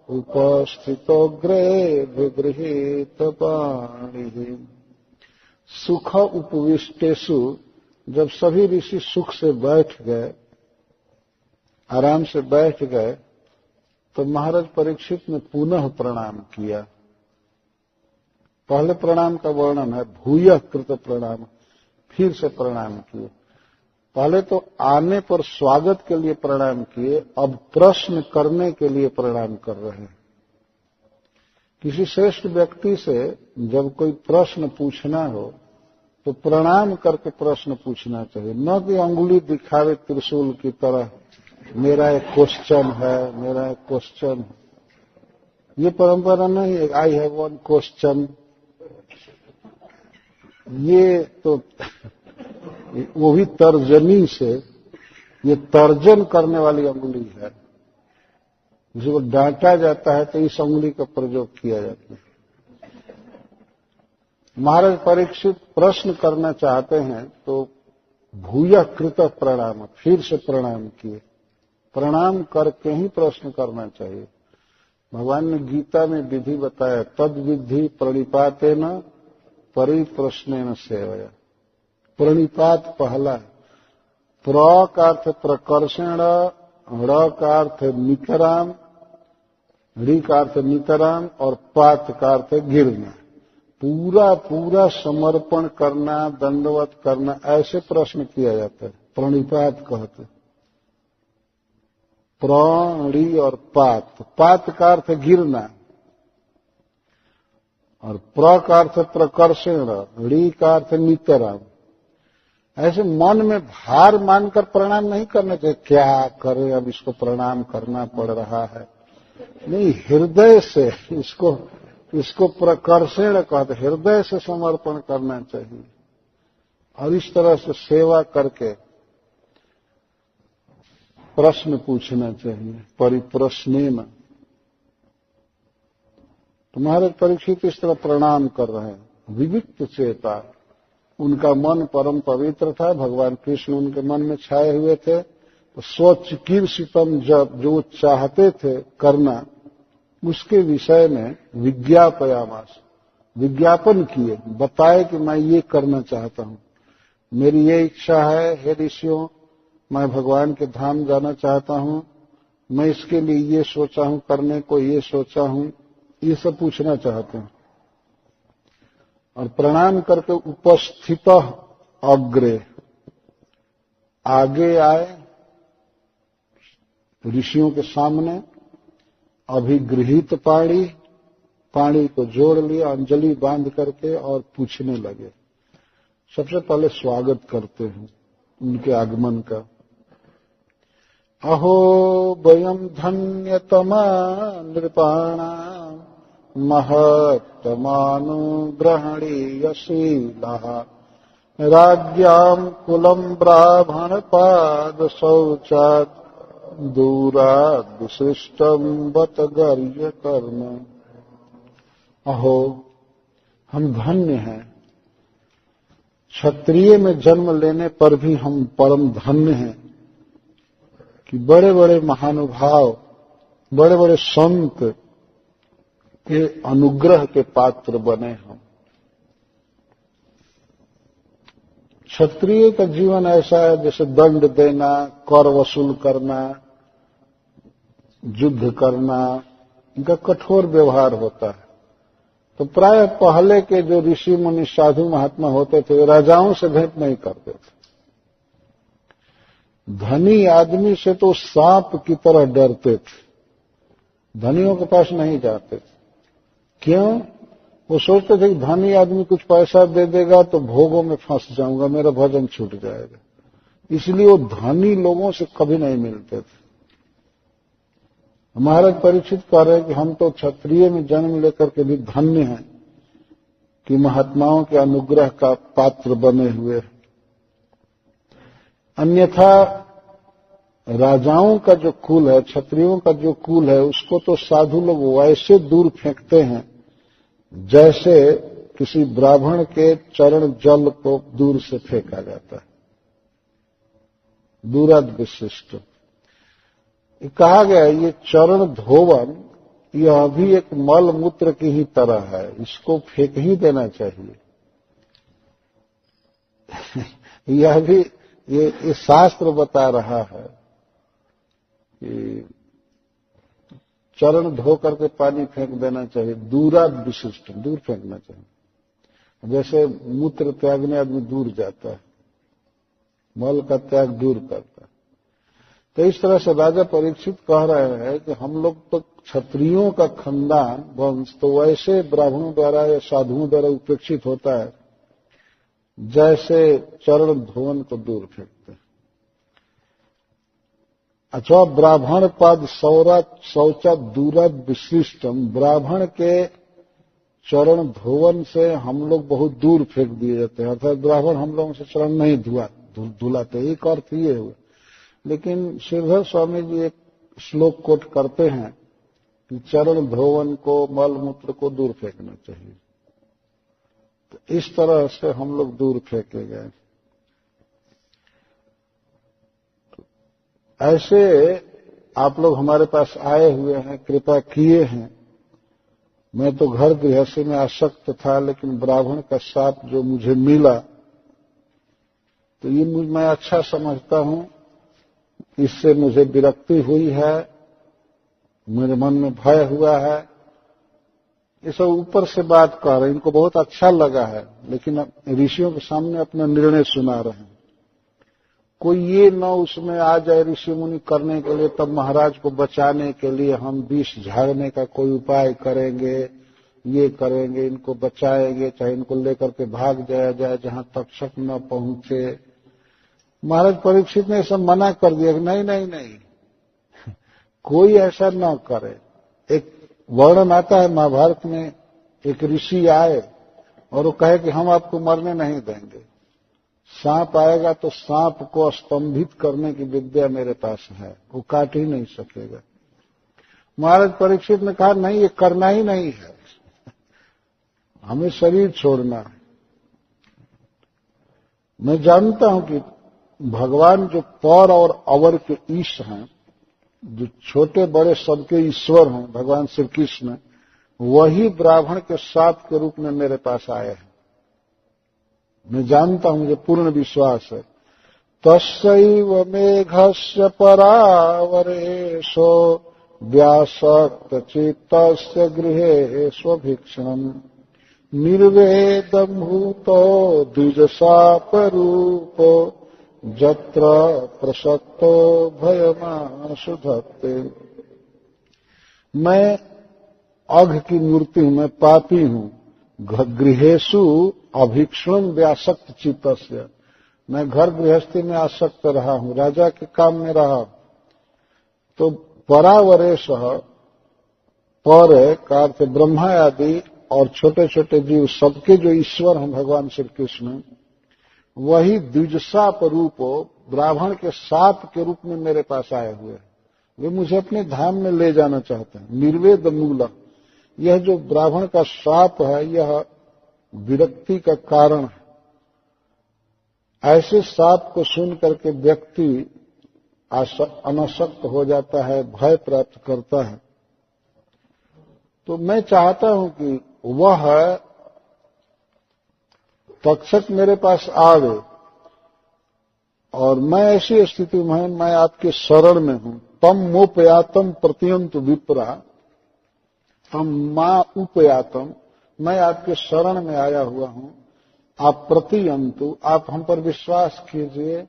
[SPEAKER 1] उपस्थितोऽग्रे विगृहीतपाणिः। सुख उपविष्टेषु, जब सभी ऋषि सुख से बैठ गए, आराम से बैठ गए, तो महाराज परीक्षित ने पुनः प्रणाम किया। पहले प्रणाम का वर्णन है, भूयः कृत प्रणाम, फिर से प्रणाम किए। पहले तो आने पर स्वागत के लिए प्रणाम किए, अब प्रश्न करने के लिए प्रणाम कर रहे हैं। किसी श्रेष्ठ व्यक्ति से जब कोई प्रश्न पूछना हो तो प्रणाम करके प्रश्न पूछना चाहिए, न कि अंगुली दिखावे त्रिशूल की तरह, मेरा एक क्वेश्चन है, मेरा एक क्वेश्चन है। ये परंपरा नहीं है, आई हैव वन क्वेश्चन। ये तो वो भी तर्जनी से, ये तर्जन करने वाली अंगुली है। जिसको डांटा जाता है तो इस अंगुली का प्रयोग किया जाता है। महाराज परीक्षित प्रश्न करना चाहते हैं तो भूयः कृत प्रणाम, फिर से प्रणाम किए। प्रणाम करके ही प्रश्न करना चाहिए। भगवान ने गीता में विधि बताया, तद विधि प्रणिपातेन परिप्रश्नेन सेवया। प्रणिपात पहला है। प्र का अर्थ प्रकर्षण, ण का अर्थ नितराम, ऋ का अर्थ नितराम और पात का अर्थ गिरना। पूरा पूरा समर्पण करना, दंडवत करना, ऐसे प्रश्न किया जाता है, प्रणिपात कहते। प्र, ऋ और पात। पात का अर्थ गिरना और प्र का अर्थ प्रकर्षण, ऋ का अर्थ नितराम। ऐसे मन में भार मानकर प्रणाम नहीं करना चाहिए, क्या करें अब इसको प्रणाम करना पड़ रहा है। नहीं, हृदय से इसको प्रकर्षण कहते, हृदय से समर्पण करना चाहिए। और इस तरह से सेवा करके प्रश्न पूछना चाहिए, परिप्रश्नेन। तो महाराज परीक्षित इस तरह प्रणाम कर रहे हैं। विविक्त चेता, उनका मन परम पवित्र था, भगवान कृष्ण उनके मन में छाए हुए थे। तो स्वचिकीर्षितम, जब जो चाहते थे करना, उसके विषय में विज्ञापयामास, विज्ञापन किए, बताए कि मैं ये करना चाहता हूं, मेरी ये इच्छा है, हे ऋषियों, मैं भगवान के धाम जाना चाहता हूं, मैं इसके लिए ये सोचा हूं करने को, ये सोचा हूं, ये सब पूछना चाहते हैं। और प्रणाम करके उपस्थित अग्रे, आगे आए ऋषियों के सामने। अभिगृहित पाणी, पाणी को जोड़ लिया, अंजलि बांध करके और पूछने लगे। सबसे पहले स्वागत करते हैं उनके आगमन का। अहो वयम धन्यतमा नृपाणाम महत्तमानुग्रहणीयशीलः राज्ञाम् कुलम् ब्राह्मणपादशौचात् दूराद् विशिष्टम् बत गर्य कर्म। अहो, हम धन्य हैं। क्षत्रिय में जन्म लेने पर भी हम परम धन्य हैं कि बड़े बड़े महानुभाव, बड़े बड़े संत के अनुग्रह के पात्र बने हम। क्षत्रिय का जीवन ऐसा है जैसे दंड देना, कर वसूल करना, युद्ध करना, इनका कठोर व्यवहार होता है। तो प्राय पहले के जो ऋषि मुनि साधु महात्मा होते थे, वे राजाओं से भेंट नहीं करते थे। धनी आदमी से तो सांप की तरह डरते थे, धनियों के पास नहीं जाते थे। क्यों? वो सोचते थे कि धनी आदमी कुछ पैसा दे देगा तो भोगों में फंस जाऊंगा, मेरा भजन छूट जाएगा। इसलिए वो धनी लोगों से कभी नहीं मिलते थे। महाराज परीक्षित कह रहे कि हम तो क्षत्रिय में जन्म लेकर के भी धन्य हैं कि महात्माओं के अनुग्रह का पात्र बने हुए हैं। अन्यथा राजाओं का जो कुल है, क्षत्रियों का जो कुल है, उसको तो साधु लोग वैसे दूर फेंकते हैं जैसे किसी ब्राह्मण के चरण जल को दूर से फेंका जाता है। दूराद विशिष्ट कहा गया, ये चरण धोवन यह भी एक मल मूत्र की ही तरह है, इसको फेंक ही देना चाहिए। यह भी ये शास्त्र बता रहा है कि चरण धो करके पानी फेंक देना चाहिए। दूराद विशिष्ट, दूर फेंकना चाहिए। जैसे मूत्र त्यागने आदमी दूर जाता है, मल का त्याग दूर करता है। तो इस तरह से राजा परीक्षित कह रहे हैं कि हम लोग तो क्षत्रियों का खानदान वंश तो वैसे ब्राह्मणों द्वारा या साधुओं द्वारा उपेक्षित होता है जैसे चरण धोवन को दूर फेंकते हैं। अथवा ब्राह्मण पद शौचा दूराद विशिष्टम, ब्राह्मण के चरण धोवन से हम लोग बहुत दूर फेंक दिए जाते हैं, अर्थात ब्राह्मण हम लोगों से चरण नहीं धुलाते। एक अर्थ ये हुआ। लेकिन श्रीधर स्वामी जी एक श्लोक कोट करते हैं कि चरण धोवन को, मल मूत्र को दूर फेंकना चाहिए। तो इस तरह से हम लोग दूर फेंके गए। ऐसे आप लोग हमारे पास आए हुए हैं, कृपा किए हैं। मैं तो घर गृहस्थी में आसक्त था, लेकिन ब्राह्मण का साथ जो मुझे मिला तो ये मैं अच्छा समझता हूं। इससे मुझे विरक्ति हुई है, मेरे मन में भय हुआ है। ये सब ऊपर से बात कह रहे हैं, इनको बहुत अच्छा लगा है, लेकिन ऋषियों के सामने अपना निर्णय सुना रहे हैं। कोई ये न उसमें आ जाए ऋषि मुनि करने के लिए, तब महाराज को बचाने के लिए हम विष झाड़ने का कोई उपाय करेंगे, ये करेंगे, इनको बचाएंगे, चाहे इनको लेकर के भाग जाया जाए जहां तक्षक न पहुंचे। महाराज परीक्षित ने सब मना कर दिया कि नहीं नहीं नहीं, कोई ऐसा न करे। एक वर्णन आता है महाभारत में, एक ऋषि आए और वो कहे कि हम आपको मरने नहीं देंगे, सांप आएगा तो सांप को स्तंभित करने की विद्या मेरे पास है, वो काट ही नहीं सकेगा। महाराज परीक्षित ने कहा नहीं, ये करना ही नहीं है, हमें शरीर छोड़ना है। मैं जानता हूं कि भगवान जो पर और अवर के ईश हैं, जो छोटे बड़े सबके ईश्वर हैं, भगवान श्री कृष्ण, वही ब्राह्मण के साथ के रूप में मेरे पास आए हैं। मैं जानता हूं, मुझे पूर्ण विश्वास है। तस्यैव मेघस्य परावरेशो व्यासक्त चित्तस्य गृहे स्वभिक्षणम् निर्वेदं भूतो द्विजशापरूपो जत्र प्रसक्तो भयमाशु धत्ते। मैं अघ की मूर्ति हूं, मैं पापी हूं। गृहेषु अभिक्षण व्यासक्त चित्तस्य, मैं घर गृहस्थी में आसक्त रहा हूं, राजा के काम में रहा। तो परावरेश, पर है का अर्थ ब्रह्मा आदि और छोटे छोटे जीव सबके जो ईश्वर हैं भगवान श्री कृष्ण, वही द्विजसाप रूप ब्राह्मण के साप के रूप में मेरे पास आए हुए हैं। वे मुझे अपने धाम में ले जाना चाहते हैं। निर्वेद मूल, यह जो ब्राह्मण का साप है यह विरक्ति का कारण है। ऐसे साप को सुन करके व्यक्ति अनासक्त हो जाता है, भय प्राप्त करता है। तो मैं चाहता हूं कि वह तक्षक मेरे पास आवे और मैं ऐसी स्थिति में मैं आपके शरण में हूं। तम मोपयातम प्रत्यंतु विप्रा, तम मां उपयातम, मैं आपके शरण में आया हुआ हूं। आप प्रतियंतु, आप हम पर विश्वास कीजिए,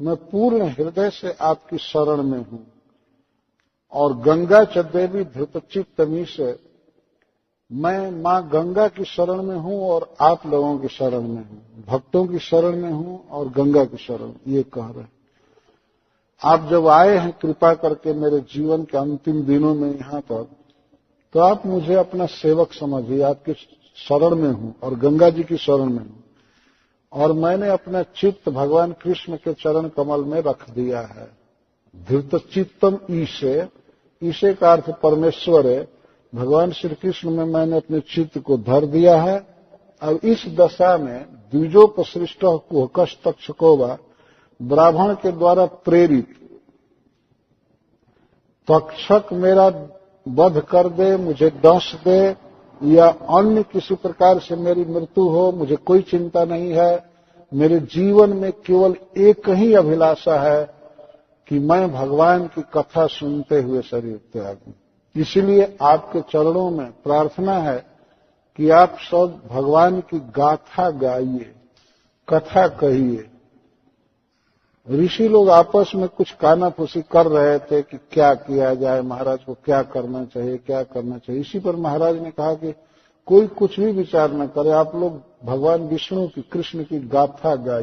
[SPEAKER 1] मैं पूर्ण हृदय से आपकी शरण में हूं। और गंगा च देवी धृतचित्तमी से, मैं मां गंगा की शरण में हूं और आप लोगों की शरण में हूं, भक्तों की शरण में हूं और गंगा की शरण, ये कह रहे हैं। आप जब आए हैं कृपा करके मेरे जीवन के अंतिम दिनों में यहां पर, तो आप मुझे अपना सेवक समझिए, आपकी शरण में हूं और गंगा जी की शरण में हूं। और मैंने अपना चित्त भगवान कृष्ण के चरण कमल में रख दिया है। धृतचित्तम ईशे, ईशे का अर्थ परमेश्वर है। भगवान श्री कृष्ण में मैंने अपने चित्त को धर दिया है। अब इस दशा में द्विजोपसृष्ट कुहकश तक्षकोवा, ब्राह्मण के द्वारा प्रेरित तक्षक मेरा वध कर दे, मुझे दंश दे, या अन्य किसी प्रकार से मेरी मृत्यु हो, मुझे कोई चिंता नहीं है। मेरे जीवन में केवल एक ही अभिलाषा है कि मैं भगवान की कथा सुनते हुए शरीर त्याग दूं। इसलिए आपके चरणों में प्रार्थना है कि आप सब भगवान की गाथा गाइए, कथा कहिए। ऋषि लोग आपस में कुछ कानाफूसी कर रहे थे कि क्या किया जाए, महाराज को क्या करना चाहिए, क्या करना चाहिए। इसी पर महाराज ने कहा कि कोई कुछ भी विचार न करे, आप लोग भगवान विष्णु की, कृष्ण की गाथा गाइए।